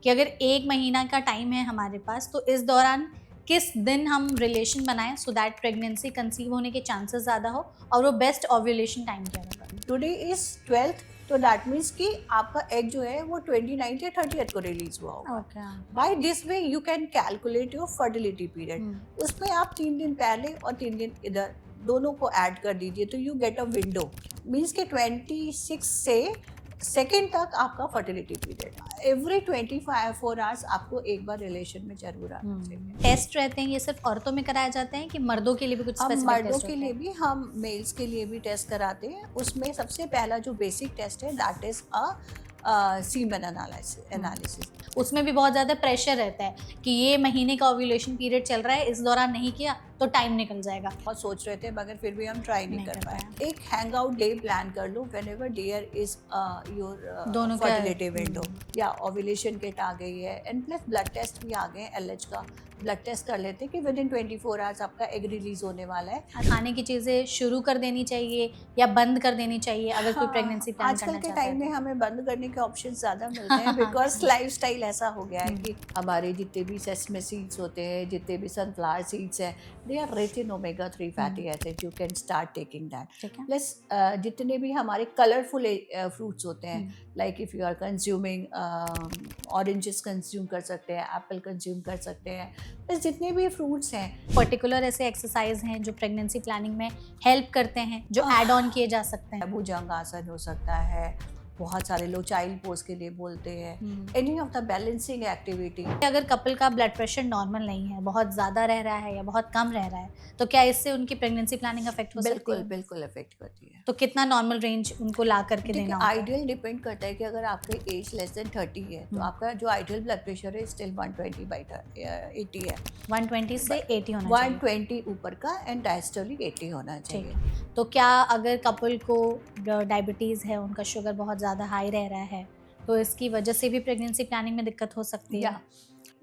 कि अगर 1 महीना का टाइम है हमारे पास, तो इस दौरान किस दिन हम रिलेशन बनाएं सो दैट प्रेगनेंसी कंसीव होने के चांसेस ज़्यादा हो, और वो बेस्ट ओव्यूलेशन टाइम क्या होगा? टुडे इज 12th, तो दैट मीन्स कि आपका एग जो है वो 29 या 30th को रिलीज हुआ होगा. Okay. By this way you can calculate your fertility period. Hmm. उसमें आप 3 दिन पहले और 3 दिन इधर दोनों को ऐड कर दीजिए, तो you get a window. Means के 26 से सेकेंड तक आपका फर्टिलिटी पीरियड. एवरी 24 आवर्स आपको एक बार रिलेशन में जरूर आना चाहिए. टेस्ट रहते हैं ये सिर्फ औरतों में कराए जाते हैं कि मर्दों के लिए भी कुछ हम स्पेसिफिक मर्दों टेस्ट के होते लिए हैं? भी, हम मेल्स के लिए भी टेस्ट कराते हैं. उसमें सबसे पहला जो बेसिक टेस्ट है दैट इज सीमेन एनालिसिस. उसमें भी बहुत ज़्यादा प्रेशर रहता है कि ये महीने का ओव्यूलेशन पीरियड चल रहा है, इस दौरान नहीं किया तो टाइम निकल जाएगा। बहुत सोच रहे थे मगर फिर भी हम ट्राई नहीं नहीं कर कर पाए. पाए। एक हैंग आउट डे प्लान कर लो व्हेन एवर डियर इज दोनों योर का फर्टिलिटी विंडो, या ओव्यूलेशन किट आ गई है, एंड प्लस ब्लड टेस्ट भी आ गए हैं. एलएच का ब्लड टेस्ट कर लेते हैं कि विद इन 24 आवर्स आपका एग रिलीज होने वाला है. खाने की चीज़ें शुरू कर देनी चाहिए या बंद कर देनी चाहिए अगर कोई प्रेगनेंसी प्लान आजकल करना के चाहता है टाइम में तो? हमें बंद करने के ऑप्शन ज़्यादा मिलते हैं बिकॉज लाइफस्टाइल ऐसा हो गया है कि हमारे जितने भी सेसमे सीड्स होते हैं, जितने भी सनफ्लावर सीड्स हैं, they are rich in omega 3 fatty acid. You can start taking that. ठीक है। प्लस जितने भी हमारे कलरफुल फ्रूट्स होते हैं, like if you are consuming oranges consume कर सकते हैं, एप्पल कंज्यूम कर सकते हैं. बस जितने भी फ्रूट्स हैं. पर्टिकुलर ऐसे एक्सरसाइज हैं जो प्रेगनेंसी प्लानिंग में हेल्प करते हैं, जो ऐड ऑन किए जा सकते हैं? भुजंग आसन हो सकता है. बहुत सारे लोग चाइल्ड पोज के लिए बोलते हैं. Any of the balancing activity. अगर कपल का ब्लड प्रेशर नॉर्मल नहीं है, बहुत ज़्यादा रह रहा है या बहुत कम रह रहा है, तो क्या इससे उनकी प्रेगनेंसी प्लानिंग अफेक्ट हो सकती बिल्कुल है? बिल्कुल अफेक्ट करती है. तो कितना नॉर्मल रेंज उनको ला करके देना होता है? आइडियल डिपेंड करता है कि अगर आपके एज लेस देन 30 है तो आपका जो आइडियल ब्लड प्रेशर है स्टिल 120/80 है. 120 से 80 होना चाहिए। 120 ऊपर का एंड डायस्टोलिक 80 होना ठीक चाहिए. है। तो क्या अगर कपल को डायबिटीज़ है, उनका शुगर बहुत ज़्यादा हाई रह रहा है, तो इसकी वजह से भी प्रेगनेंसी प्लानिंग में दिक्कत हो सकती है? या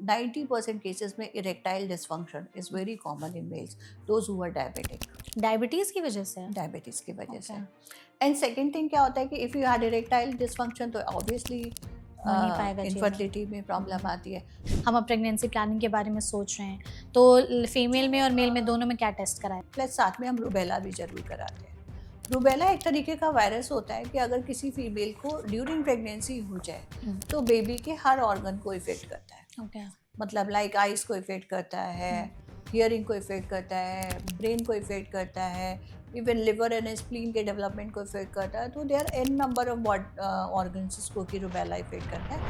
90% केसेस में erectile dysfunction is very common in males those who are diabetic. Diabetes की वजह से? डायबिटीज की वजह से. Okay. एंड सेकेंड थिंग क्या होता है कि if you had erectile dysfunction तो ऑब्वियसली हो नहीं पाएगा चीज़ें। इनफर्टिलिटी में प्रॉब्लम आती है. हम अब प्रेगनेंसी प्लानिंग के बारे में सोच रहे हैं, तो फीमेल में और मेल में दोनों में क्या टेस्ट कराएं? प्लस साथ में हम रूबेला भी जरूर कराते हैं. रूबेला एक तरीके का वायरस होता है कि अगर किसी फीमेल को ड्यूरिंग प्रेगनेंसी हो जाए तो बेबी के हर ऑर्गन को इफेक्ट करता है. ओके। मतलब लाइक आइज को इफेक्ट करता है, हियरिंग को इफेक्ट करता है, ब्रेन को इफेक्ट करता है, इवन लिवर एंड स्प्लीन के डेवलपमेंट को इफेक्ट करता है. तो there an number of organs जिसको कि रूबेला इफेक्ट करता है.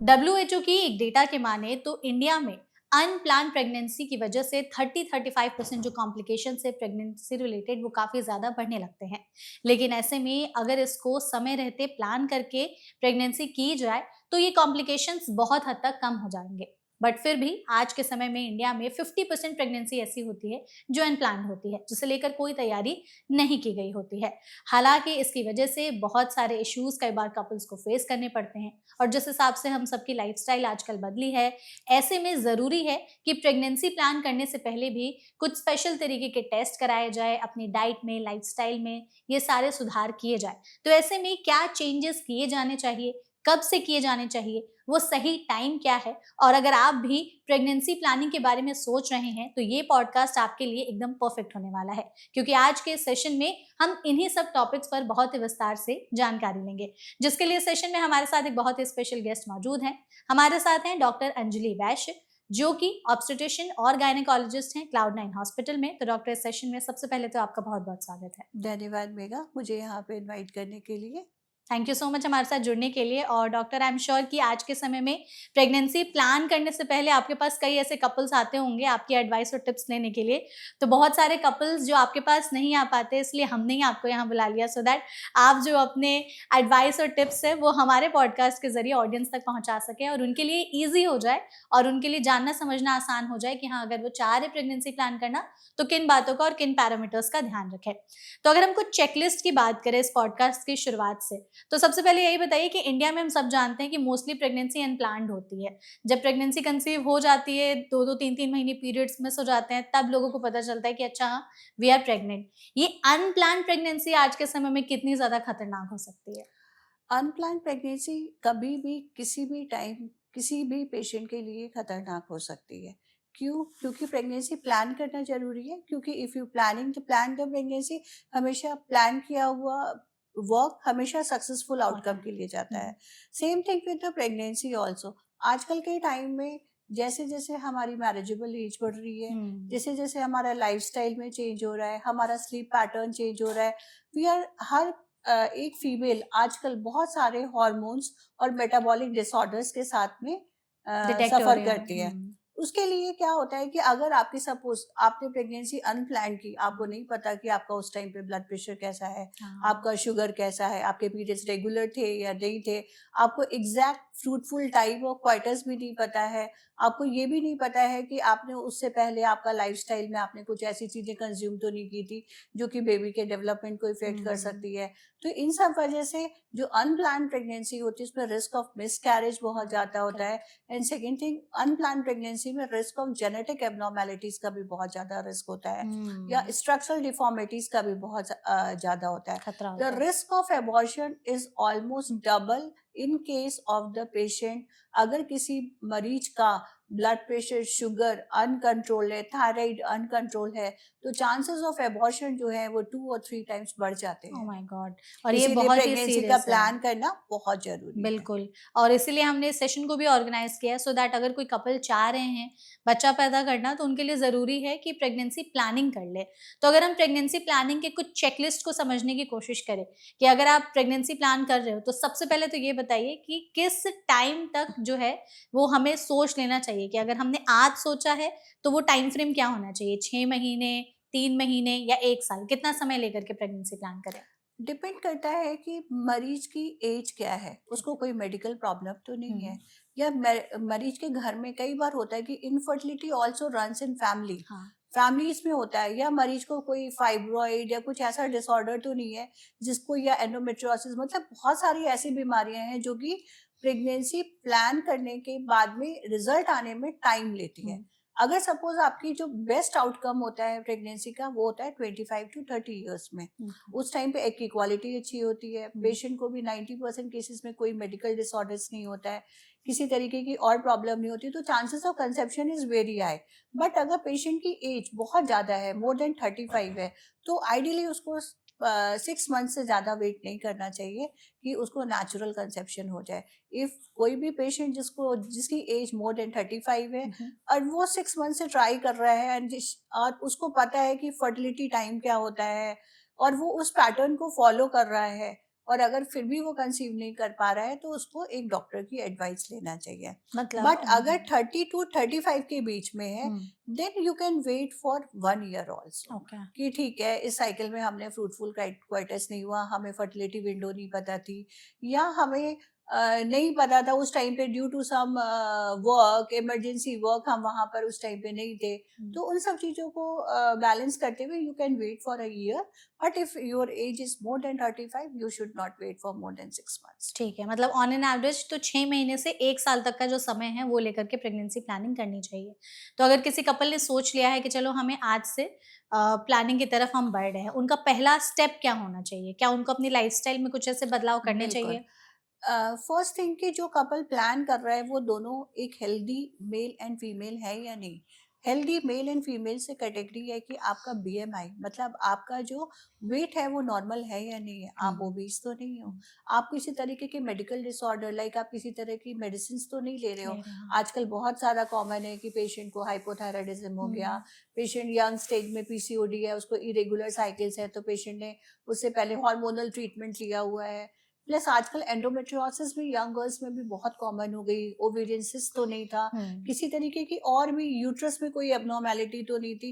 WHO की एक डेटा के माने तो इंडिया में अनप्लान प्रेगनेंसी की वजह से 30-35% जो कॉम्प्लिकेशन है प्रेगनेंसी रिलेटेड वो काफ़ी ज़्यादा बढ़ने लगते हैं। लेकिन ऐसे में अगर इसको समय रहते प्लान करके प्रेगनेंसी की जाए तो ये कॉम्प्लिकेशंस बहुत हद तक कम हो जाएंगे। बट फिर भी आज के समय में इंडिया में 50% प्रेगनेंसी ऐसी होती है जो अनप्लान होती है, जिसे लेकर कोई तैयारी नहीं की गई होती है। हालांकि इसकी वजह से बहुत सारे इश्यूज कई बार कपल्स को फेस करने पड़ते हैं, और जिस हिसाब से हम सबकी लाइफस्टाइल आजकल बदली है, ऐसे में ज़रूरी है कि प्रेगनेंसी प्लान करने से पहले भी कुछ स्पेशल तरीके के टेस्ट कराए जाए, अपनी डाइट में, लाइफस्टाइल में ये सारे सुधार किए जाए। तो ऐसे में क्या चेंजेस किए जाने चाहिए, कब से किए जाने चाहिए, वो सही टाइम क्या है, और अगर आप भी प्रेगनेंसी प्लानिंग के बारे में सोच रहे हैं तो ये पॉडकास्ट आपके लिए एकदम परफेक्ट होने वाला है, क्योंकि आज के सेशन में हम इन्हीं सब टॉपिक्स पर बहुत ही विस्तार से जानकारी लेंगे, जिसके लिए सेशन में हमारे साथ एक बहुत ही स्पेशल गेस्ट मौजूद हैं। हमारे साथ हैं डॉक्टर अंजलि वैश्य, जो कि ऑब्स्टेट्रिशियन और गायनेकोलॉजिस्ट हैं Cloud9 हॉस्पिटल में। तो डॉक्टर, इस सेशन में सबसे पहले तो आपका बहुत बहुत स्वागत है। धन्यवाद मेघा, मुझे यहाँ पे इनवाइट करने के लिए. थैंक यू सो मच हमारे साथ जुड़ने के लिए। और डॉक्टर, आई एम श्योर कि आज के समय में प्रेगनेंसी प्लान करने से पहले आपके पास कई ऐसे कपल्स आते होंगे आपकी एडवाइस और टिप्स लेने के लिए। तो बहुत सारे कपल्स जो आपके पास नहीं आ पाते, इसलिए हमने ही आपको यहाँ बुला लिया सो दैट आप जो अपने एडवाइस और टिप्स है वो हमारे पॉडकास्ट के जरिए ऑडियंस तक पहुँचा सके और उनके लिए ईजी हो जाए और उनके लिए जानना समझना आसान हो जाए कि हाँ, अगर वो चाह रहे प्रेगनेंसी प्लान करना तो किन बातों का और किन पैरामीटर्स का ध्यान रखें। तो अगर हम कुछ चेकलिस्ट की बात करें इस पॉडकास्ट की शुरुआत से, तो सबसे पहले यही बताइए कि इंडिया में हम सब जानते हैं कि मोस्टली प्रेगनेंसी अनप्लान्ड होती है। जब प्रेगनेंसी कंसीव हो जाती है, 2-2 3-3 महीने पीरियड्स मिस हो जाते हैं, तब लोगों को पता चलता है कि अच्छा हाँ, वी आर प्रेग्नेंट। ये अनप्लान्ड प्रेगनेंसी आज के समय में कितनी ज़्यादा खतरनाक हो सकती है? अनप्लान प्रेगनेंसी कभी भी किसी भी टाइम किसी भी पेशेंट के लिए खतरनाक हो सकती है। क्यों? क्योंकि प्रेगनेंसी प्लान करना ज़रूरी है, क्योंकि if you plan the pregnancy, हमेशा प्लान किया हुआ वर्क हमेशा सक्सेसफुल होता आउटकम है। के लिए जाता हुँ, है। Same thing with the pregnancy also. आजकल के टाइम में जैसे-जैसे हमारी मैरिजेबल एज बढ़ रही है, हुँ, जैसे-जैसे हमारा लाइफ़स्टाइल में चेंज हो रहा है, हमारा स्लीप पैटर्न चेंज हो रहा है, वी आर हर एक फीमेल आजकल बहुत सारे हॉर्मोन्स और मेटाबॉलिक डिसऑर्डर्स के साथ में डिटेक्ट हो सफ़र रहे हैं। करती है। उसके लिए क्या होता है कि अगर आपकी सपोज़ आपने प्रेगनेंसी अनप्लान्ड की, आपको नहीं पता कि आपका उस टाइम पे ब्लड प्रेशर कैसा है, हाँ। आपका शुगर कैसा है, आपके पीरियड्स रेगुलर थे या नहीं थे, आपको exact fruitful time of quarters भी नहीं पता है, आपको ये भी नहीं पता है कि आपने उससे पहले आपका लाइफ़स्टाइल में आपने कुछ ऐसी चीज़ें कंज़्यूम तो नहीं की थी, जो कि बेबी के डेवलपमेंट को इफ़ेक्ट कर हुँ, सकती है। तो इन सब वजह से जो अनप्लान्ड प्रेगनेंसी होती है, उसमें रिस्क ऑफ मिसकैरेज बहुत हाँ, ज़्यादा होता है। Correct. And second thing, unplanned pregnancy में रिस्क ऑफ जेनेटिक एब्नॉर्मेलिटीज का भी बहुत ज़्यादा रिस्क होता है, या हुँ, स्ट्रक्चरल डिफॉर्मिटीज का भी बहुत ज़्यादा होता है। खतरा द होता है। Risk of abortion is almost double in case of the patient. अगर किसी मरीज का ब्लड प्रेशर, शुगर अनकंट्रोल है, थायराइड अनकंट्रोल है, तो चांसेस ऑफ एबॉर्शन जो है वो 2 और 3 टाइम्स बढ़ जाते ओह हैं। My God! और ये इसीलिए बहुत ही प्रेगनेंसी का सीरियस है। प्लान करना बहुत ज़रूरी है। बिल्कुल, और इसीलिए हमने इस सेशन को भी ऑर्गेनाइज़ किया है सो दैट अगर कोई कपल चाह रहे हैं बच्चा पैदा करना, तो उनके लिए ज़रूरी है कि प्रेगनेंसी प्लानिंग कर लें। तो अगर हम प्रेगनेंसी प्लानिंग के कुछ चेकलिस्ट को समझने की कोशिश करें कि अगर आप प्रेगनेंसी प्लान कर रहे हो, तो सबसे पहले तो ये बताइए कि किस टाइम तक जो है वो हमें सोच लेना चाहिए कि अगर हमने आज सोचा है, तो वो टाइम फ्रेम क्या होना चाहिए? 6 महीने, 3 महीने या 1 साल? कितना समय लेकर के प्रेगनेंसी प्लान करें? डिपेंड करता है कि मरीज की एज क्या है, ठीक उसको है। कोई मेडिकल प्रॉब्लम तो नहीं है, हुँ, या मरीज के घर में कई बार होता है कि infertility also runs in family, हाँ। फैमिलीज में होता है, या मरीज को कोई फाइब्रॉइड या कुछ ऐसा डिसऑर्डर तो नहीं है जिसको, या एंडोमेट्रियोसिस, मतलब बहुत सारी ऐसी बीमारियां हैं जो कि प्रेगनेंसी प्लान करने के बाद में रिजल्ट आने में टाइम लेती है। हुँ, अगर सपोज आपकी जो बेस्ट आउटकम होता है प्रेगनेंसी का, वो होता है 25 to 30 ईयर्स में। ओके। उस टाइम पे एग की क्वालिटी अच्छी होती है, हुँ, पेशेंट को भी 90% केसेस में कोई मेडिकल डिसऑर्डर्स नहीं होता है, किसी तरीके की और प्रॉब्लम नहीं होती, तो chances of conception is very high. But अगर पेशेंट की एज बहुत ज़्यादा है, मोर देन 35 है, तो आइडियली उसको 6 मंथ से ज़्यादा वेट नहीं करना चाहिए कि उसको नेचुरल कंसेप्शन हो जाए। इफ़ कोई भी पेशेंट जिसकी एज मोर देन 35 है हुँ, हुँ। और वो 6 मंथ से ट्राई कर रहा है, और उसको पता है कि फर्टिलिटी टाइम क्या होता है, और वो उस पैटर्न को फॉलो कर रहा है, और अगर फिर भी वो कंसीव नहीं कर पा रहा है, तो उसको एक डॉक्टर की एडवाइस लेना चाहिए। मतलब बट अगर 30 to 35 के बीच में है, hmm, then you can wait for 1 year also, okay. कि ठीक है, इस साइकिल में हमने फ्रूटफुल क्वाइटस नहीं हुआ, हमें फर्टिलिटी विंडो नहीं पता थी, या हमें नहीं पता था उस टाइम पे, due to some work, emergency work, हम वहाँ पर उस टाइम पे नहीं थे। हुँ, तो उन सब चीज़ों को बैलेंस करते हुए you can wait for a year, but if your age is more than 35, you should not wait for more than 6 months. ठीक है, मतलब ऑन एन एवरेज तो 6 महीने से 1 साल तक का जो समय है, वो लेकर के प्रेगनेंसी प्लानिंग करनी चाहिए। तो अगर किसी कपल ने सोच लिया है कि चलो हमें आज से प्लानिंग की तरफ हम बढ़ रहे हैं, उनका पहला स्टेप क्या होना चाहिए? क्या उनको अपनी लाइफ़स्टाइल में कुछ ऐसे बदलाव करने बिल्कुल। चाहिए? फर्स्ट थिंग कि जो कपल प्लान कर रहा है, वो दोनों एक हेल्दी मेल एंड फीमेल है या नहीं। हेल्दी मेल एंड फीमेल से कैटेगरी है कि आपका बीएमआई, मतलब आपका जो वेट है वो नॉर्मल है या नहीं है, हुँ, आप ओबीज तो नहीं हो, हुँ, आप किसी तरीके के मेडिकल डिसऑर्डर, लाइक आप किसी तरह की मेडिसिन तो नहीं ले रहे हो। ले रहे हैं। आजकल बहुत सारा कॉमन है कि पेशेंट को हाइपोथायराइडिज्म हो गया, हुँ, पेशेंट यंग स्टेज में पीसीओडी है, उसको इरेगुलर साइकिल्स है, तो पेशेंट ने उससे पहले हार्मोनल ट्रीटमेंट लिया हुआ है। प्लस आजकल एंडोमेट्रियोसिस भी यंग गर्ल्स में भी बहुत कॉमन हो गई, ओवेरियन सिस्ट तो नहीं था, हुँ, किसी तरीके की और भी यूट्रस में कोई एबनॉर्मेलिटी तो नहीं थी।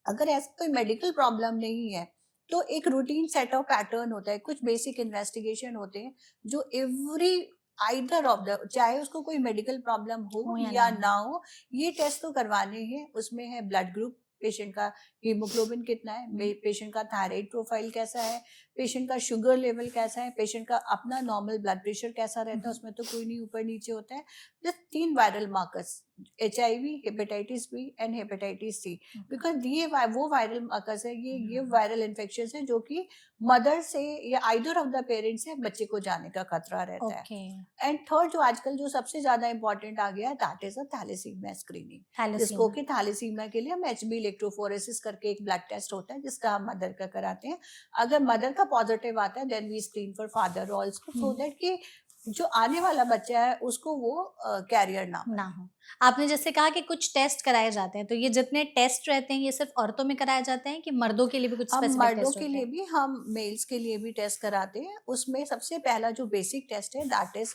अगर ऐसा कोई मेडिकल प्रॉब्लम नहीं है, तो एक रूटीन सेट ऑफ पैटर्न होता है, कुछ बेसिक इन्वेस्टिगेशन होते हैं, जो एवरी आइदर ऑफ द, चाहे उसको कोई मेडिकल प्रॉब्लम हो हो या ना या हो। ना हो, ये टेस्ट तो करवाने हैं। उसमें है ब्लड ग्रुप, पेशेंट का हीमोग्लोबिन कितना है, पेशेंट का थायराइड प्रोफाइल कैसा है, पेशेंट का शुगर लेवल कैसा है, पेशेंट का अपना नॉर्मल ब्लड प्रेशर कैसा रहता है, उसमें तो कोई नहीं ऊपर नीचे होता है। Just 3 viral markers, HIV, hepatitis B and hepatitis C, because ये वो वायरल मार्कर्स है, ये वायरल इन्फेक्शन है जो कि मदर से या आइदर ऑफ द पेरेंट्स से बच्चे को जाने का खतरा रहता है। ओके। एंड थर्ड जो आजकल जो सबसे ज्यादा इंपॉर्टेंट आ गया, that is a thalassaemia screening, जिसको कि थैलेसीमिया के लिए हम HB इलेक्ट्रोफोरेसिस करके एक ब्लड टेस्ट होता है जिसका हम मदर का कराते हैं। अगर मदर का पॉजिटिव आता है then we screen for father also, so that कि जो आने वाला बच्चा है उसको वो कैरियर ना हो। आपने जैसे कहा कि कुछ टेस्ट कराए जाते हैं, तो ये जितने टेस्ट रहते हैं ये सिर्फ औरतों में कराए जाते हैं कि मर्दों के लिए भी कुछ हम स्पेसिफिक मर्दों टेस्ट के होते लिए हैं? भी, हम मेल्स के लिए भी टेस्ट कराते हैं। उसमें सबसे पहला जो बेसिक टेस्ट है that is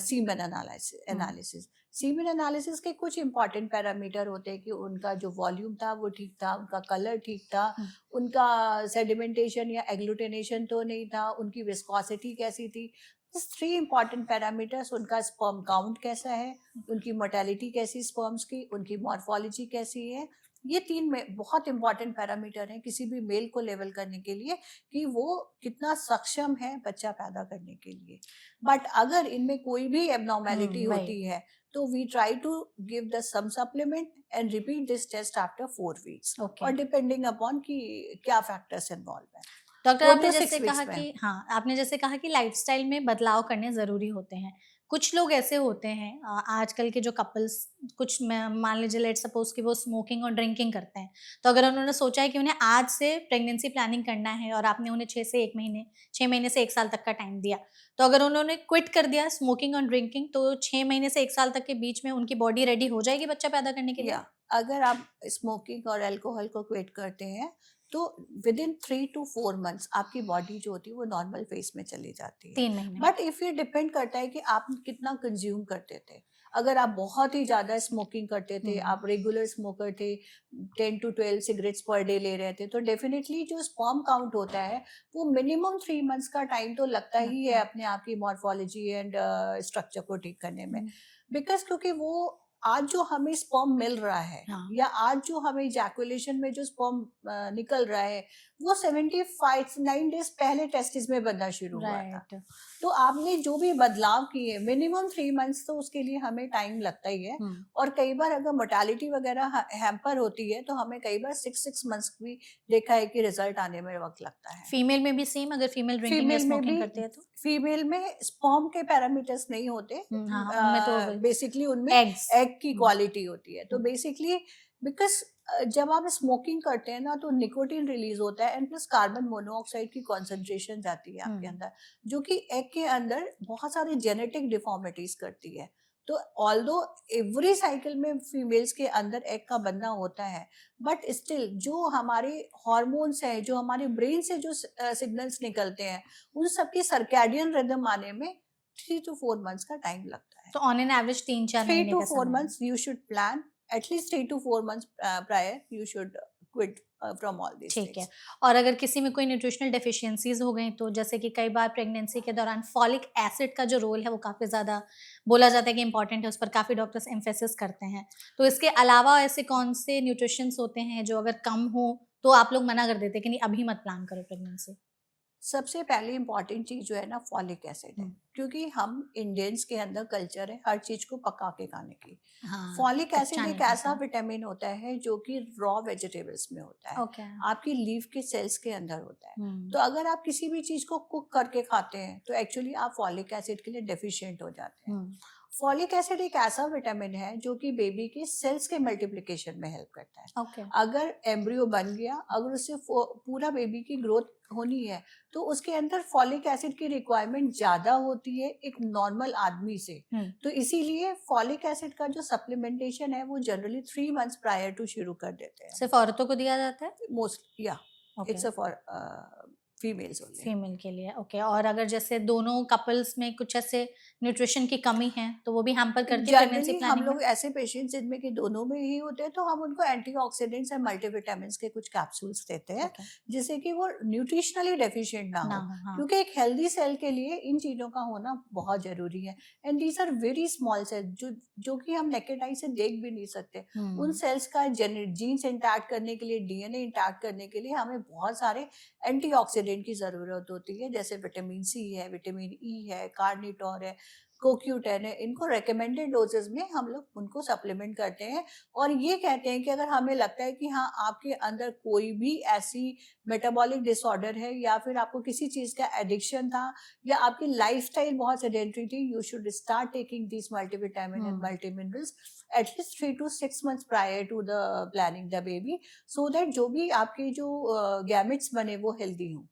semen analysis. Semen analysis के कुछ इंपॉर्टेंट पैरामीटर होते हैं कि उनका जो वॉल्यूम था वो ठीक था, उनका कलर ठीक था, उनका सेडिमेंटेशन या एग्लूटिनेशन तो नहीं था, उनकी विस्कोसिटी कैसी थी। 3 इंपॉर्टेंट पैरामीटर्स, उनका स्पर्म काउंट कैसा है, उनकी मोर्टेलिटी कैसी स्पर्म्स की, उनकी मॉर्फोलॉजी कैसी है। ये 3 में बहुत इंपॉर्टेंट पैरामीटर हैं किसी भी मेल को लेवल करने के लिए कि वो कितना सक्षम है बच्चा पैदा करने के लिए। बट अगर इनमें कोई भी एबनॉर्मेलिटी होती है तो we try to give the some supplement and repeat this test after 4 weeks, और डिपेंडिंग अपॉन कि क्या फैक्टर्स इन्वॉल्व है। डॉक्टर, आपने जैसे कहा कि आपने जैसे कहा कि लाइफस्टाइल में बदलाव करने ज़रूरी होते हैं। कुछ लोग ऐसे होते हैं आजकल के जो कपल्स, कुछ मान लीजिए लेट्स सपोज कि वो स्मोकिंग और ड्रिंकिंग करते हैं। तो अगर उन्होंने सोचा है कि उन्हें आज से प्रेगनेंसी प्लानिंग करना है और आपने उन्हें 6 महीने से 1 साल तक का टाइम दिया, तो अगर उन्होंने क्विट कर दिया स्मोकिंग और ड्रिंकिंग, तो 6 महीने से 1 साल तक के बीच में उनकी बॉडी रेडी हो जाएगी बच्चा पैदा करने के लिए? अगर आप स्मोकिंग और अल्कोहल को क्विट करते हैं तो विद इन 3 to 4 मंथ्स आपकी बॉडी जो होती है वो नॉर्मल फेज में चली जाती है। 3 महीने। बट इफ ये डिपेंड करता है कि आप कितना कंज्यूम करते थे। अगर आप बहुत ही ज्यादा स्मोकिंग करते थे, आप रेगुलर स्मोकर थे, 10 to 12 सिगरेट्स पर डे ले रहे थे, तो डेफिनेटली जो स्पर्म काउंट होता है वो मिनिमम 3 मंथ्स का टाइम तो लगता ही है अपने आप की मॉर्फोलॉजी एंड स्ट्रक्चर को ठीक करने में। बिकॉज क्योंकि वो आज जो हमें स्पर्म मिल रहा है या आज जो हमें इजैकुलेशन में जो स्पर्म निकल रहा है वो 75-9 डेज पहले टेस्टिस में बनना शुरू हुआ था। तो आपने जो भी बदलाव किए मिनिमम 3 मंथ्स तो उसके लिए हमें टाइम लगता ही है। और कई बार अगर मोर्टेलिटी वगैरह हैम्पर होती है तो हमें कई बार 6 मंथ्स भी देखा है कि रिजल्ट आने में वक्त लगता है। फीमेल में भी सेम, अगर फीमेल ड्रिंकिंग या स्मोकिंग करती है तो? फीमेल में स्पर्म के पैरामीटर्स नहीं होते, तो बेसिकली उनमें एग की क्वालिटी होती है। तो बेसिकली बिकॉज जब आप स्मोकिंग करते हैं ना तो निकोटीन रिलीज होता है एंड प्लस कार्बन मोनोऑक्साइड की कॉन्सेंट्रेशन जाती है आपके अंदर, जो कि एग के अंदर बहुत सारी जेनेटिक डिफॉर्मिटीज करती है। तो ऑल्दो एवरी साइकिल में फीमेल्स के अंदर एग का बनना होता है, बट स्टिल जो हमारे हार्मोन्स हैं, जो हमारे ब्रेन से जो सिग्नल्स निकलते हैं, उन सबकी सर्कैडियन रिदम आने में 3 to 4 मंथ्स का टाइम लगता है। तो ऑन एन एवरेज 3-4 महीने का समय। 3 to 4 months you should plan, at least 3 to 4 months prior you should quit from all these things। ठीक है। और अगर किसी में कोई न्यूट्रिशनल डेफिशिएंसीज हो गई, तो जैसे कि कई बार प्रेगनेंसी के दौरान फॉलिक एसिड का जो रोल है वो काफ़ी ज़्यादा बोला जाता है कि इंपॉर्टेंट है, उस पर काफ़ी डॉक्टर्स एम्फेसिस करते हैं। तो इसके अलावा ऐसे कौन से न्यूट्रिशंस होते हैं जो अगर कम हो तो आप लोग मना कर देते हैं कि नहीं अभी मत प्लान करो प्रेगनेंसी? सबसे पहले इंपॉर्टेंट चीज जो है ना फॉलिक एसिड है, क्योंकि हम इंडियंस के अंदर कल्चर है हर चीज को पका के खाने की। फॉलिक एसिड एक ऐसा विटामिन होता है जो कि रॉ वेजिटेबल्स में होता है, आपकी लीफ के सेल्स के अंदर होता है। तो अगर आप किसी भी चीज को कुक करके खाते हैं तो एक्चुअली आप फॉलिक एसिड के लिए डेफिशिएंट हो जाते हैं। फॉलिक एसिड एक ऐसा विटामिन है जो कि बेबी के सेल्स के मल्टीप्लिकेशन में हेल्प करता है। अगर एम्ब्रियो बन गया, अगर उससे पूरा बेबी की ग्रोथ होनी है तो उसके अंदर फॉलिक एसिड की रिक्वायरमेंट ज्यादा होती है एक नॉर्मल आदमी से। तो इसीलिए फॉलिक एसिड का जो सप्लीमेंटेशन है वो जनरली 3 मंथ्स प्रायर टू शुरू कर देते हैं। सिर्फ औरतों को दिया जाता है? मोस्टली या it's for females only. Female के लिए, ओके। और अगर जैसे दोनों कपल्स में कुछ ऐसे न्यूट्रिशन की कमी है तो वो भी हैम्पर करती है प्रेगनेंसी जनरली हम प्लानिंग में? लोग ऐसे पेशेंट्स जिनमें कि दोनों में ही होते हैं तो हम उनको एंटीऑक्सीडेंट्स और मल्टीविटामिन्स के कुछ कैप्सूल्स देते हैं ठीक है, जिससे कि वो न्यूट्रिशनली डेफिशिएंट ना ना हो, हो, हाँ। क्योंकि एक हेल्दी सेल के लिए इन चीज़ों का होना बहुत ज़रूरी है। And these are very small cell जो कि हम नेकेड आई से देख भी नहीं सकते। उन सेल्स का जीन्स इंटैक्ट करने के लिए, डीएनए इंटैक्ट करने के लिए हमें बहुत सारे एंटीऑक्सीडेंट की ज़रूरत होती है, जैसे विटामिन सी है, विटामिन ई है, कार्निटोर है, CoQ10 है। इनको रिकमेंडेड डोजेस में हम लोग उनको सप्लीमेंट करते हैं और ये कहते हैं कि अगर हमें लगता है कि हाँ आपके अंदर कोई भी ऐसी मेटाबॉलिक डिसऑर्डर है या फिर आपको किसी चीज़ का एडिक्शन था या आपकी लाइफस्टाइल बहुत सेडेंटरी थी, you should start taking this multivitamin and multiminerals at least 3 to 6 months prior to the planning the baby, so that जो भी आपके जो गैमेट्स बने वो हेल्दी हों।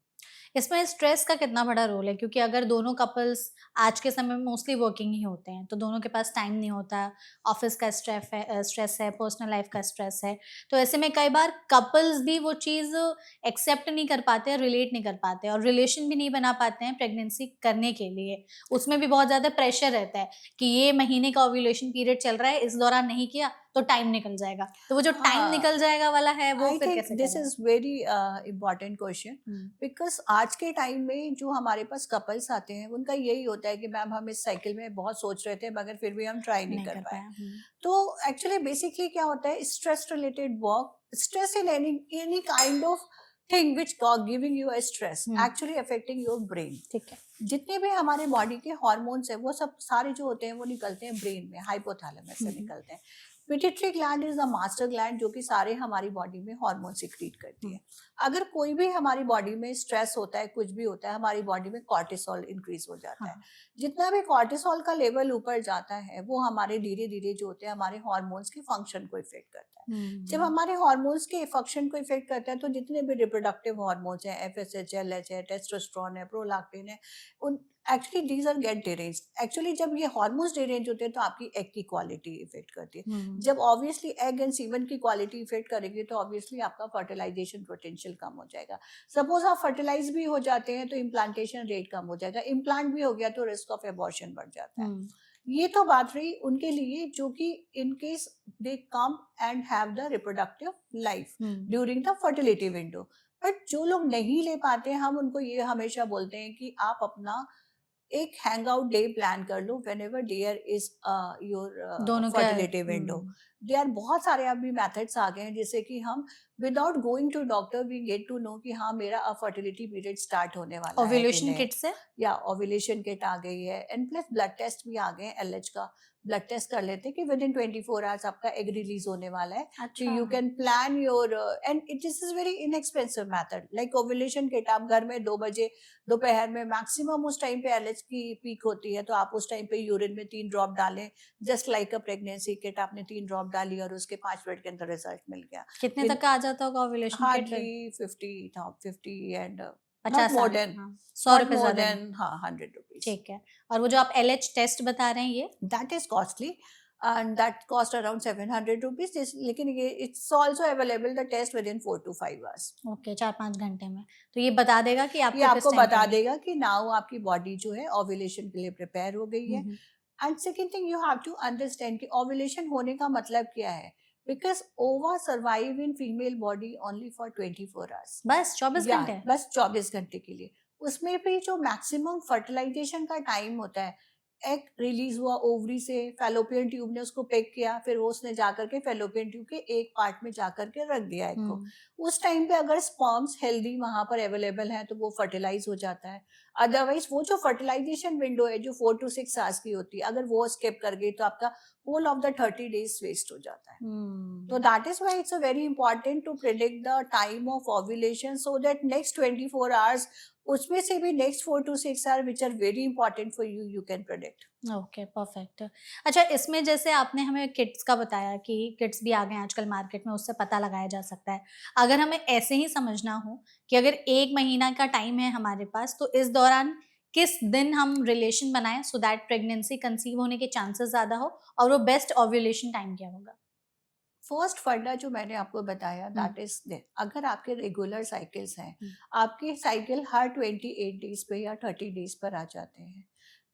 इसमें स्ट्रेस का कितना बड़ा रोल है? क्योंकि अगर दोनों कपल्स आज के समय में मोस्टली वर्किंग ही होते हैं, तो दोनों के पास टाइम नहीं होता, ऑफिस का स्ट्रेस है, पर्सनल लाइफ का स्ट्रेस है, तो ऐसे में कई बार कपल्स भी वो चीज़ एक्सेप्ट नहीं कर पाते, रिलेट नहीं कर पाते और रिलेशन भी नहीं बना पाते हैं प्रेगनेंसी करने के लिए। उसमें भी बहुत ज़्यादा प्रेशर रहता है कि ये महीने का ओव्यूलेशन पीरियड चल रहा है, इस दौरान नहीं किया तो टाइम निकल जाएगा। तो वो जो टाइम हाँ, निकल जाएगा वाला है, वो आई फिर थिंक कैसे दिस करें? Is very important question, hmm, because आज के टाइम में जो हमारे पास कपल्स आते हैं उनका यही होता है कि मैम हम इस साइकिल में बहुत सोच रहे थे मगर फिर भी हम ट्राई नहीं नहीं कर कर पाए। पाया। हुँ, तो एक्चुअली बेसिकली क्या होता है, stress related work, stress in any kind of thing which giving you a stress hmm, actually affecting your brain. ठीक है। जितने भी हमारे बॉडी के हॉर्मोन्स हैं वो सब सारे जो होते हैं वो निकलते हैं ब्रेन में, हाइपोथैलेमस हुँ, से हुँ, निकलते हैं। Pituitary gland is the master gland जो कि सारे हमारी बॉडी में हार्मोन सिक्रीट करती हुँ, है। अगर कोई भी हमारी बॉडी में स्ट्रेस होता है, कुछ भी होता है, हमारी बॉडी में कॉर्टिसोल इंक्रीज हो जाता है। हाँ। जितना भी कॉर्टिसोल का लेवल ऊपर जाता है वो हमारे धीरे धीरे जो होते हैं हमारे हार्मोन्स के फंक्शन को इफेक्ट करता है। जब हुँ, हमारे हार्मोन्स के फंक्शन को इफेक्ट करता है तो जितने भी रिप्रोडक्टिव हार्मोन्स हैं, एफएसएच, एलएच है, टेस्टोस्टेरोन है, प्रोलैक्टिन है, उन actually these are get deranged. Actually जब ये हार्मोन्स डिरेंज होते हैं तो आपकी एग की क्वालिटी इफेक्ट करती है। हुँ, जब ऑब्वियसली एग एंड सीमन की क्वालिटी इफेक्ट करेगी तो ऑब्वियसली आपका फर्टिलाइजेशन पोटेंशियल कम हो जाएगा। सपोज आप फर्टिलाइज भी हो जाते हैं तो इम्प्लांटेशन रेट कम हो जाएगा, इम्प्लांट भी हो गया तो रिस्क ऑफ एबॉर्शन बढ़ जाता है। हुँ, ये तो बात रही उनके लिए जो कि in case they come and have the reproductive life hmm, during the fertility window. But जो लोग नहीं ले पाते, हम उनको ये हमेशा बोलते हैं कि आप अपना एक हैंग आउट डे प्लान कर लो व्हेनेवर देयर इज योर दोनों का फर्टिलिटी विंडो। देयर बहुत सारे अभी मेथड्स आ गए हैं जिससे कि हम without going to doctor we get to know कि हाँ मेरा फर्टिलिटी पीरियड स्टार्ट होने वाला है कि ओव्यूलेशन नहीं। किट से? या ओव्यूलेशन किट आ गई है एंड प्लस ब्लड टेस्ट भी आ गए हैं, एलएच का ब्लड टेस्ट कर लेते हैं कि विद इन 24 आवर्स आपका एग रिलीज होने वाला है। तो अच्छा, you can plan your and it is very inexpensive method like ovulation kit. आप घर में 2 बजे दोपहर में मैक्सिमम उस टाइम पे एलएच की पीक होती है तो आप उस टाइम पे यूरिन में 3 ड्रॉप डालें, just like a pregnancy kit. आपने 3 ड्रॉप डाली और उसके 5 मिनट के अंदर रिजल्ट मिल गया। कितने इन तक का आ जाता होगा ओव्यूलेशन किट फिर? Hardly 50 and not 50 more a then, हाँ, 100 रुपए ज़्यादा नहीं। हाँ 100 रुपीज। ठीक है। और वो जो आप एलएच टेस्ट बता रहे हैं ये? that is costly and that cost around 700 rupees लेकिन ये it's also available the test within 4 to 5 hours। Okay, 4-5 घंटे में। तो ये बता देगा कि ये आपको किस आपको टाइम पे बता है। देगा कि नाउ आपकी बॉडी जो है ओव्यूलेशन के लिए प्रिपेयर हो गई हुँ, है। हुँ। And second thing you have to understand कि ओव्यूलेशन होने का मतलब क्या है, because ova survive in female body only for 24 hours. बस 24 या घंटे? बस 24 घंटे के लिए। उसमें भी जो मैक्सिमम फर्टिलाइजेशन का टाइम होता है, एग रिलीज हुआ ओवरी से, फेलोपियन ट्यूब ने उसको पिक किया, फिर वो उसने जाकर के फेलोपियन ट्यूब के एक पार्ट में जाकर के रख दिया एग को। हुँ, उस टाइम पे अगर स्पर्म्स हेल्दी वहां पर अवेलेबल है तो वो फर्टिलाइज हो जाता है। अदरवाइज वो जो फर्टिलाइजेशन विंडो है जो 4 to 6 आवर्स की होती है, अगर वो स्किप कर गई तो आपका whole of the 30 days waste हो जाता है। So hmm. that is why it's a very important to predict the time of ovulation so that next 24 hours उसमें से भी next 4 to 6 hours which are very important for you, you can predict। Okay, perfect. अच्छा, इसमें जैसे आपने हमें kits का बताया कि किट्स भी आ गए हैं आजकल मार्केट में, उससे पता लगाया जा सकता है। अगर हमें ऐसे ही समझना हो कि अगर 1 महीना का टाइम है हमारे पास, तो इस दौरान किस दिन हम रिलेशन बनाएँ सो दैट प्रेगनेंसी कंसीव होने के चांसेस ज़्यादा हो और वो बेस्ट ओव्यूलेशन टाइम क्या होगा? फर्स्ट फंडा जो मैंने आपको बताया हम्म, दैट इज, अगर आपके रेगुलर साइकिल्स हैं, हम्म, आपके साइकिल हर 28 डेज पे या 30 डेज पर आ जाते हैं,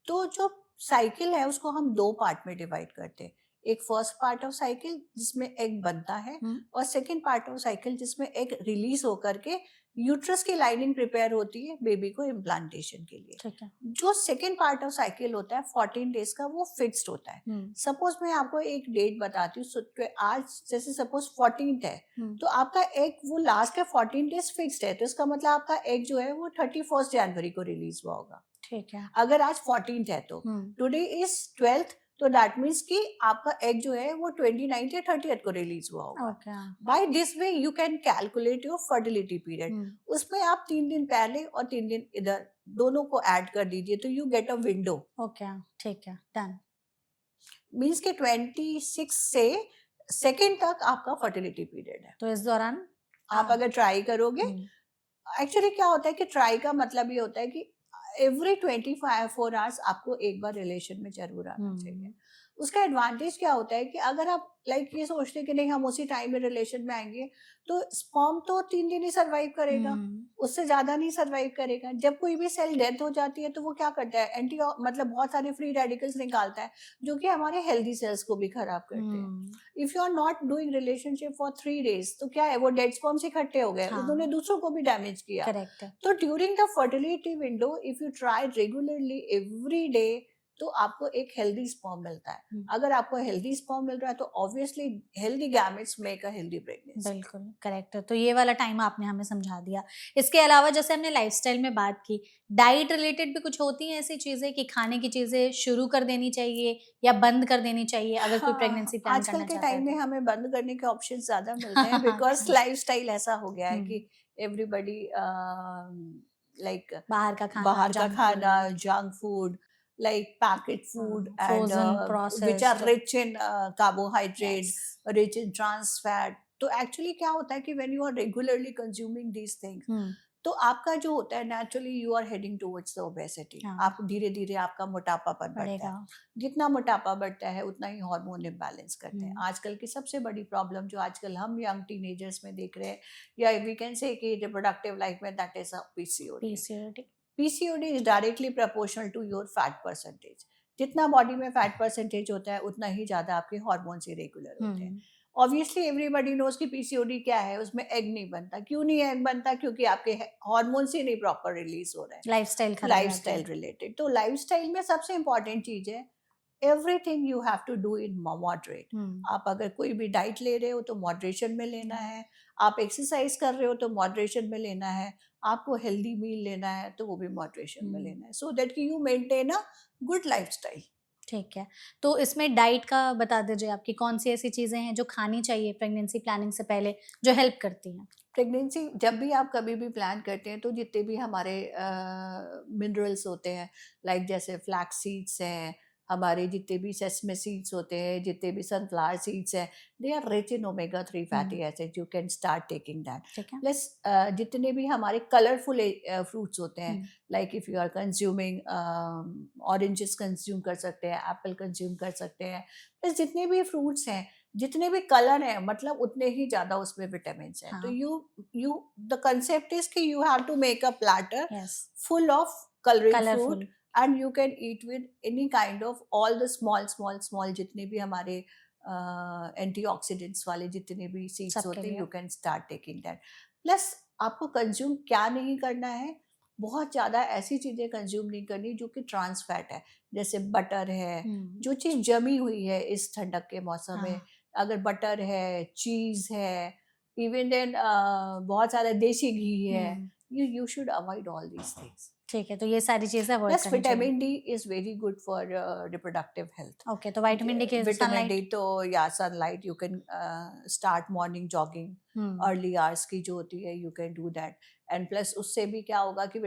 तो जो साइकिल है उसको हम दो पार्ट में डिवाइड करते हैं। एक फर्स्ट पार्ट ऑफ साइकिल जिसमें एग बनता है, हम्म, और सेकंड पार्ट ऑफ साइकिल जिसमें एग रिलीज होकर के यूट्रस की लाइनिंग प्रिपेयर होती है बेबी को इम्प्लांटेशन के लिए। ठीक है। जो सेकंड पार्ट ऑफ साइकिल होता है 14 डेज का, वो फिक्स्ड होता है। हम्म, सपोज मैं आपको एक डेट बताती हूँ, आज जैसे सपोज 14th है, हम्म, तो आपका एग वो लास्ट के 14 डेज फिक्स्ड है, तो इसका मतलब आपका एग जो है वो 31 जनवरी को रिलीज हुआ होगा। ठीक है। अगर आज 14th है तो हम्म, टुडे इज 12th, तो दैट मीन्स कि आपका एग जो है वो 29th या 30th को रिलीज हुआ होगा। Okay. By this way you can calculate your fertility period. Hmm, उसमें आप 3 दिन पहले और 3 दिन इधर दोनों को ऐड कर दीजिए, तो you get a window. Okay, ठीक है, डन। मीन्स के 26 से सेकेंड तक आपका फर्टिलिटी पीरियड है। तो इस दौरान आप अगर ट्राई करोगे, हम्म, एक्चुअली क्या होता है कि ट्राई का मतलब ये होता है कि एवरी 24 आवर्स आपको एक बार रिलेशन में जरूर आना चाहिए। हम्म, उसका एडवांटेज क्या होता है कि अगर आप लाइक ये सोचते हैं कि नहीं हम उसी टाइम में रिलेशन में आएंगे, तो स्पर्म तो 3 दिन ही सरवाइव करेगा, हम्म, उससे ज्यादा नहीं सरवाइव करेगा। जब कोई भी सेल डेथ हो जाती है तो वो क्या करता है, एंटी मतलब बहुत सारे फ्री रेडिकल्स निकालता है, जो कि हमारे हेल्दी सेल्स को भी खराब करते हैं। Hmm, if you are not doing relationship for 3 days, तो क्या है, वो डेड स्पर्म्स इकट्ठे हो गए, उन्होंने हाँ, दूसरों को भी डैमेज किया। करेक्ट है। तो during the fertility window if you try regularly every day, तो आपको एक हेल्दी स्पर्म मिलता है। हम्म, अगर आपको हेल्दी स्पर्म मिल रहा है तो obviously healthy gametes make a healthy pregnancy. बिल्कुल करेक्ट है। तो ये वाला टाइम आपने हमें समझा दिया। इसके अलावा जैसे हमने लाइफस्टाइल में बात की, डाइट रिलेटेड भी कुछ होती हैं ऐसी चीजें कि खाने की चीजें शुरू कर देनी चाहिए या बंद कर देनी चाहिए अगर कोई हाँ, प्रेगनेंसी प्लान आजकल करना के चाहता है टाइम में तो? हमें बंद करने के ऑप्शन ज्यादा मिलते हैं, बिकॉज अच्छा। लाइफस्टाइल ऐसा हो गया है हम्म, कि एवरीबडी लाइक बाहर का खाना, बाहर का जंक खाना, food, junk food, like packet food, हाँ, and frozen which are processed. Rich in yes. Carbohydrate, rich in trans fat. तो एक्चुअली क्या होता है कि when you are regularly consuming these things, hmm, तो आपका जो होता है naturally you are heading towards the obesity. हाँ, आप धीरे धीरे आपका मोटापापन बढ़ता बढ़ेगा। है। जितना मोटापा बढ़ता है उतना ही हार्मोन इम्बैलेंस करते हैं। हम्म, आजकल की सबसे बड़ी प्रॉब्लम जो आजकल हम यंग टीनेजर्स में देख रहे हैं, या वी कैन से कि रिप्रोडक्टिव लाइफ में, that is a PCOD. PCOD. PCOD is directly proportional to your fat percentage. जितना बॉडी में फैट परसेंटेज होता है उतना ही ज्यादा आपके हार्मोन्स इरेगुलर होते हैं। हम्म, ऑब्वियसली एवरीबॉडी नोज कि पीसीओडी क्या है, उसमें एग नहीं बनता। क्यों नहीं एग बनता? क्योंकि आपके हार्मोन्स ही नहीं प्रॉपर रिलीज हो रहे हैं। लाइफस्टाइल खराब रहता लाइफस्टाइल है। रिलेटेड, तो लाइफस्टाइल में सबसे इंपॉर्टेंट चीज है everything you have to do in moderate. Hmm, आप अगर कोई भी डाइट ले रहे हो तो मॉडरेशन में लेना है। आप एक्सरसाइज कर रहे हो तो मॉडरेशन में लेना है। आपको हेल्दी मील लेना है तो वो भी मॉडरेशन में हम्म, लेना है, so that you maintain a good lifestyle. ठीक है। तो इसमें डाइट का बता दीजिए आपकी कौन सी ऐसी चीजें हैं जो खानी चाहिए प्रेगनेंसी प्लानिंग से पहले जो हेल्प करती हैं? प्रेगनेंसी जब भी आप कभी भी प्लान करते हैं, तो जितने भी हमारे मिनरल्स होते हैं, लाइक जैसे फ्लैक्स सीड्स हैं, हमारे जितने भी सेसमे सीड्स होते हैं, जितने भी सनफ्लावर सीड्स हैं, they are rich in omega 3 hmm, fatty acid. You can start taking that. ठीक है। प्लस जितने भी हमारे कलरफुल फ्रूट्स होते हैं, hmm, like if you are consuming oranges consume कर सकते हैं, एप्पल कंज्यूम कर सकते हैं। प्लस जितने भी फ्रूट्स हैं, जितने भी कलर हैं, मतलब उतने ही ज्यादा उसमें विटामिन हैं। तो हाँ, यू द कंसेप्ट इज कि you have to make a platter yes, full of coloring fruit, colourful. and you can eat with any kind of all the small जितने भी हमारे एंटीऑक्सीडेंट्स वाले जितने भी सीड्स सबके होते हैं, लिए। You can start taking that. Plus आपको कंज्यूम क्या नहीं करना है, बहुत ज़्यादा ऐसी चीज़ें कंज्यूम नहीं करनी जो कि ट्रांस फैट है, जैसे बटर है। हम्म, जो चीज़ जमी हुई है इस ठंडक के मौसम में, हाँ, अगर बटर है, चीज़ है, इवन देन बहुत सारा देसी घी है, हम्म, you should avoid all these things. ठीक है। तो ये सारी चीजें अवॉइड Plus करनी चाहिए। vitamin D is very good for reproductive health. Okay, तो विटामिन डी की Vitamin D सनलाइट। तो या sunlight you can start morning jogging, hmm, early hours की जो होती है you can do that. And plus उससे भी क्या होगा कि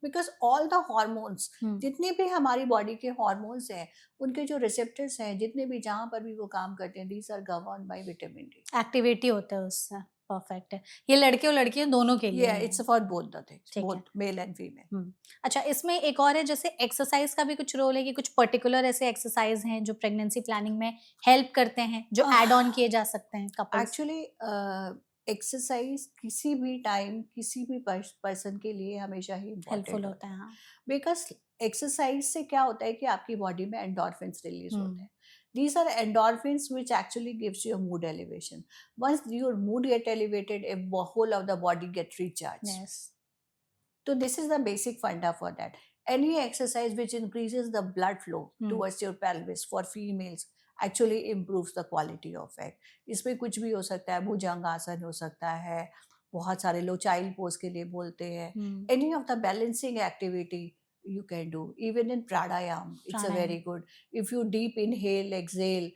because all the hormones, हम्म, जितने भी हमारी बॉडी के हॉर्मोन्स हैं, उनके जो रिसेप्टर्स हैं, जितने भी जहाँ पर भी वो काम करते हैं, these are governed by vitamin D. Activity होता है उससे। परफेक्ट है। ये लड़के और लड़कियों दोनों के लिए Yeah, है। it's for both the things, ठीक है। both male and female. अच्छा, इसमें एक और है, जैसे एक्सरसाइज का भी कुछ रोल है कि कुछ पर्टिकुलर ऐसे एक्सरसाइज हैं जो प्रेगनेंसी प्लानिंग में हेल्प करते हैं, जो ऐड ऑन किए जा सकते हैं कपल्स? एक्चुअली एक्सरसाइज किसी भी टाइम किसी भी पर्सन के लिए हमेशा ही हेल्पफुल इम्पोर्टेंट होता है, हाँ। बिकॉज एक्सरसाइज से क्या होता है कि आपकी बॉडी में एंडोर्फिन्स रिलीज होते हम्म, हैं. These are endorphins which actually gives you a mood elevation. Once your mood get elevated, a whole of the body get recharged. Yes. So this is the basic funda for that. Any exercise which increases the blood flow towards your pelvis for females actually improves the quality of egg. इसमें कुछ भी हो सकता है, भुजंग आसन हो सकता है, बहुत सारे लोग चाइल्ड पोज के लिए बोलते हैं. Any of the balancing activity you can do. Even in pranayam, it's a very good. If you deep inhale, exhale,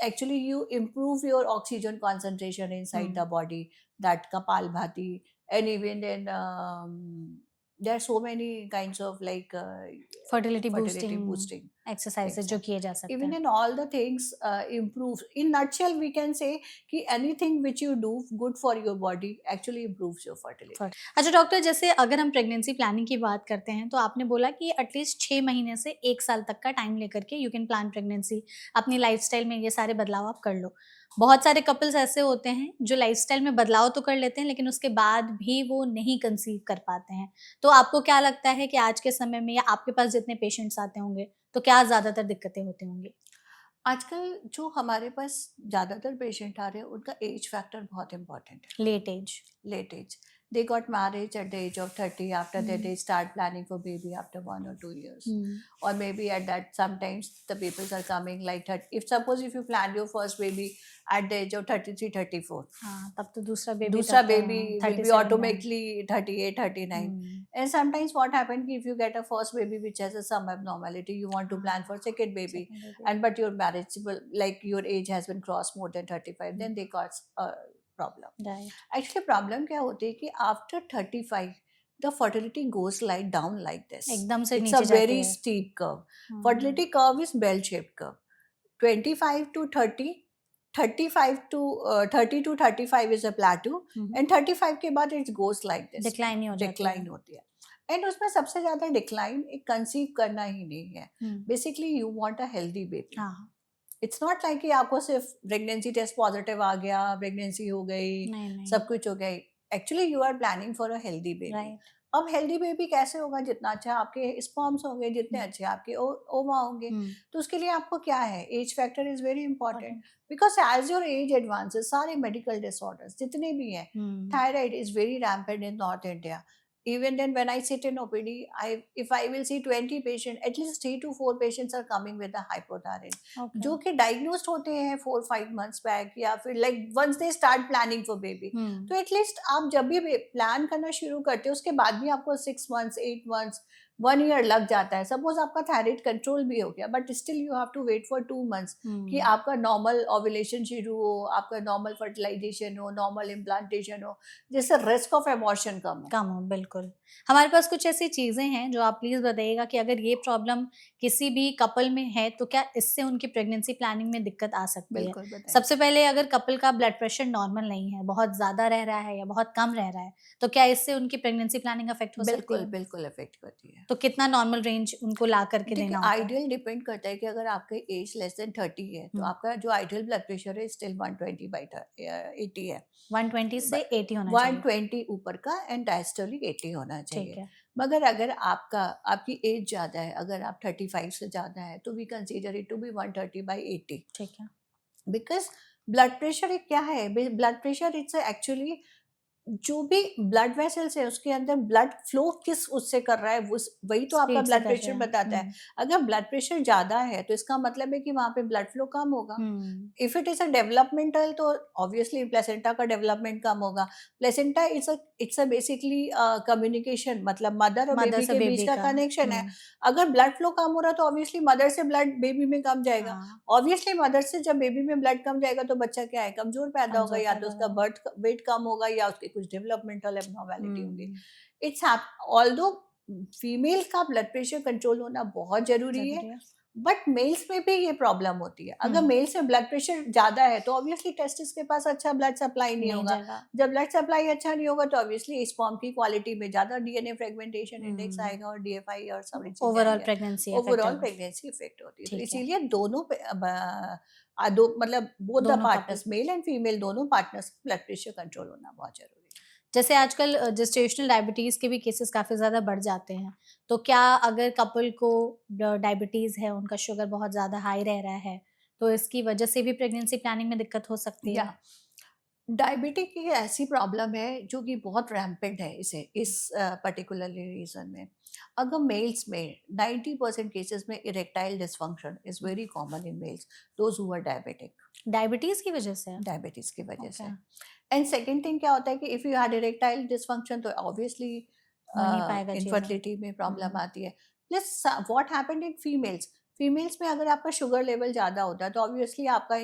actually you improve your oxygen concentration inside the body. That Kapalbhati, and even then there are so many kinds of like fertility fertility boosting boosting exercises जो किए जा सकते even हैं। in all the things improve. In nutshell we can say कि anything which you do good for your body actually improves your fertility. अच्छा doctor, जैसे अगर हम प्रेगनेंसी प्लानिंग की बात करते हैं तो आपने बोला कि एटलीस्ट 6 महीने से 1 साल तक का टाइम लेकर के यू कैन प्लान प्रेगनेंसी, अपनी लाइफस्टाइल में ये सारे बदलाव आप कर लो। बहुत सारे कपल्स ऐसे होते हैं जो लाइफस्टाइल में बदलाव तो कर लेते हैं लेकिन उसके बाद भी वो नहीं कंसीव कर पाते हैं। तो आपको क्या लगता है कि आज के समय में या आपके पास जितने पेशेंट्स आते होंगे तो क्या ज़्यादातर दिक्कतें होती होंगी? आजकल जो हमारे पास ज़्यादातर पेशेंट आ रहे हैं उनका एज फैक्टर बहुत इम्पोर्टेंट है. Late age. Late age. They got married at the age of 30. After that, they start planning for baby after 1 or 2 years. Or maybe at that, sometimes the people are coming like that. If suppose if you plan your first baby at the age of 33, 34, हाँ, तब तो दूसरा baby दूसरा तब तो baby will be 37 automatically 38, 39. And sometimes what happens if you get a first baby which has some abnormality, you want to plan for second baby, and but your marriage, like your age has been crossed more than 35, then they cause a problem. Right. Actually, problem क्या होती है कि after 35, the fertility goes like down like this. एकदम से It's नीचे a जाती very है। steep curve. Fertility curve is bell-shaped curve. 25 to 30, 35 to 30 to 35 is a plateau, and 35 के बाद it goes like this. Decline ही हो जाती है। Decline होती है. And उसमें सबसे ज़्यादा decline एक conceive करना ही नहीं है. Basically, you want a healthy baby. हाँ, इट्स नॉट लाइक कि आपको सिर्फ प्रेगनेंसी टेस्ट पॉजिटिव आ गया, प्रेगनेंसी हो गई, नहीं सब कुछ हो गई. Actually you are planning for a healthy baby. Right. अब हेल्दी बेबी कैसे होगा? जितना अच्छा आपके स्पर्म्स होंगे, जितने अच्छे आपके ओवा होंगे. तो उसके लिए आपको क्या है? Age factor is very important because as your age advances, सारे मेडिकल डिसऑर्डर्स जितने भी हैं, thyroid is very rampant in North India. Even then, when I sit in OPD, if I will see 20 patients, at least 3 to 4 patients are coming with a hypothyroid, जो कि diagnosed होते हैं 4-5 months back, या फिर like once they start planning for baby. तो at least आप जब भी प्लान करना शुरू करते हो उसके बाद भी आपको 6 months, 8 months, 1 year लग जाता है. सपोज आपका थायराइड कंट्रोल भी हो गया, but still you have to wait for 2 months कि आपका नॉर्मल ओव्यूलेशन शुरू हो, आपका नॉर्मल फर्टिलाइजेशन हो, नॉर्मल इम्प्लांटेशन हो, जिससे रिस्क ऑफ एबॉर्शन कम हो. बिल्कुल। हमारे पास कुछ ऐसी चीजें हैं जो आप प्लीज बताइएगा कि अगर ये प्रॉब्लम किसी भी कपल में है तो क्या इससे उनकी प्रेगनेंसी प्लानिंग में दिक्कत आ सकती है? बिल्कुल बताइए. सबसे पहले, अगर कपल का ब्लड प्रेशर नॉर्मल नहीं है, बहुत ज्यादा रह रहा है या बहुत कम रह रहा है, तो क्या इससे उनकी प्रेगनेंसी प्लानिंग अफेक्ट हो सकती बिल्कुल है? बिल्कुल अफेक्ट करती है. तो कितना नॉर्मल रेंज उनको ला करके देना होता है? आइडियल डिपेंड करता है कि अगर आपके एज लेस देन 30 है तो आपका जो आइडियल ब्लड प्रेशर है स्टिल 120/80 है. 120 से 80 होना चाहिए। 120 ऊपर का एंड डायस्टोलिक 80 होना ठीक चाहिए. है। मगर अगर आपकी एज ज़्यादा है, अगर आप 35 से ज़्यादा है, तो we consider it to be 130/80. ठीक है। बिकॉज ब्लड प्रेशर एक क्या है? ब्लड प्रेशर इट्स एक्चुअली जो भी ब्लड वेसल्स है उसके अंदर ब्लड फ्लो किस उससे कर रहा है, वही तो आपका स्पीड से ब्लड कर प्रेशर रहे हैं। बताता है. अगर ब्लड प्रेशर ज़्यादा है तो इसका मतलब है कि वहाँ पे ब्लड फ्लो कम होगा. If it is a developmental तो ऑब्वियसली प्लेसेंटा का डेवलपमेंट कम होगा. Placenta it's a basically communication, मतलब मदर और बेबी के बीच का कनेक्शन है. अगर ब्लड फ्लो कम हो रहा है तो ऑब्वियसली मदर से ब्लड बेबी में कम जाएगा. ऑब्वियसली मदर से जब बेबी में ब्लड कम जाएगा तो बच्चा क्या है? कमजोर पैदा होगा, या तो उसका बर्थ वेट कम होगा या उसके कुछ डेवलपमेंटल एबनॉर्मैलिटी होंगी. इट्स ऑल्दो फीमेल का ब्लड प्रेशर कंट्रोल होना बहुत जरूरी है. बट मेल्स में भी ये प्रॉब्लम होती है। अगर हम्म, मेल्स में ब्लड प्रेशर ज़्यादा है तो ऑब्वियसली टेस्टिस के पास अच्छा ब्लड सप्लाई नहीं नहीं होगा। जाएगा। जब ब्लड सप्लाई अच्छा नहीं होगा तो ऑब्वियसली स्पर्म की क्वालिटी में ज़्यादा डीएनए फ्रेगमेंटेशन इंडेक्स हम्म, आएगा और डीएफआई और सारी चीज़ें ओवरऑल आएंगी। प्रेगनेंसी इफेक्ट ओवरऑल होगा। प्रेगनेंसी इफेक्ट होती है। तो ठीक है, इसीलिए दोनों पे दो मतलब बोथ द दोनों couple. Partners male and female दोनों पार्टनर्स ब्लड प्रेशर कंट्रोल होना बहुत ज़रूरी है। जैसे आजकल जेस्टेशनल डायबिटीज़ के भी केसेस काफ़ी ज़्यादा बढ़ जाते हैं, तो क्या अगर कपल को डायबिटीज़ है, उनका शुगर बहुत ज़्यादा हाई रह रहा है, तो इसकी वजह से भी प्रेगनेंसी प्लानिंग में दिक्कत हो सकती या है? डायबिटिक की ऐसी प्रॉब्लम है जो कि बहुत रैम्पेंट है इस पर्टिकुलर रीजन में। अगर मेल्स में 90% केसेस में erectile dysfunction is very common in males those who are diabetic, diabetes की वजह से? डायबिटीज की वजह ओके, से। एंड सेकेंड थिंग क्या होता है कि if you had erectile dysfunction तो ऑब्वियसली हो नहीं पाएगा चीज़ें। इनफर्टिलिटी में प्रॉब्लम हुँ, आती है। Plus what happened in females, females में अगर आपका शुगर लेवल ज़्यादा होता है तो ऑब्वियसली आपका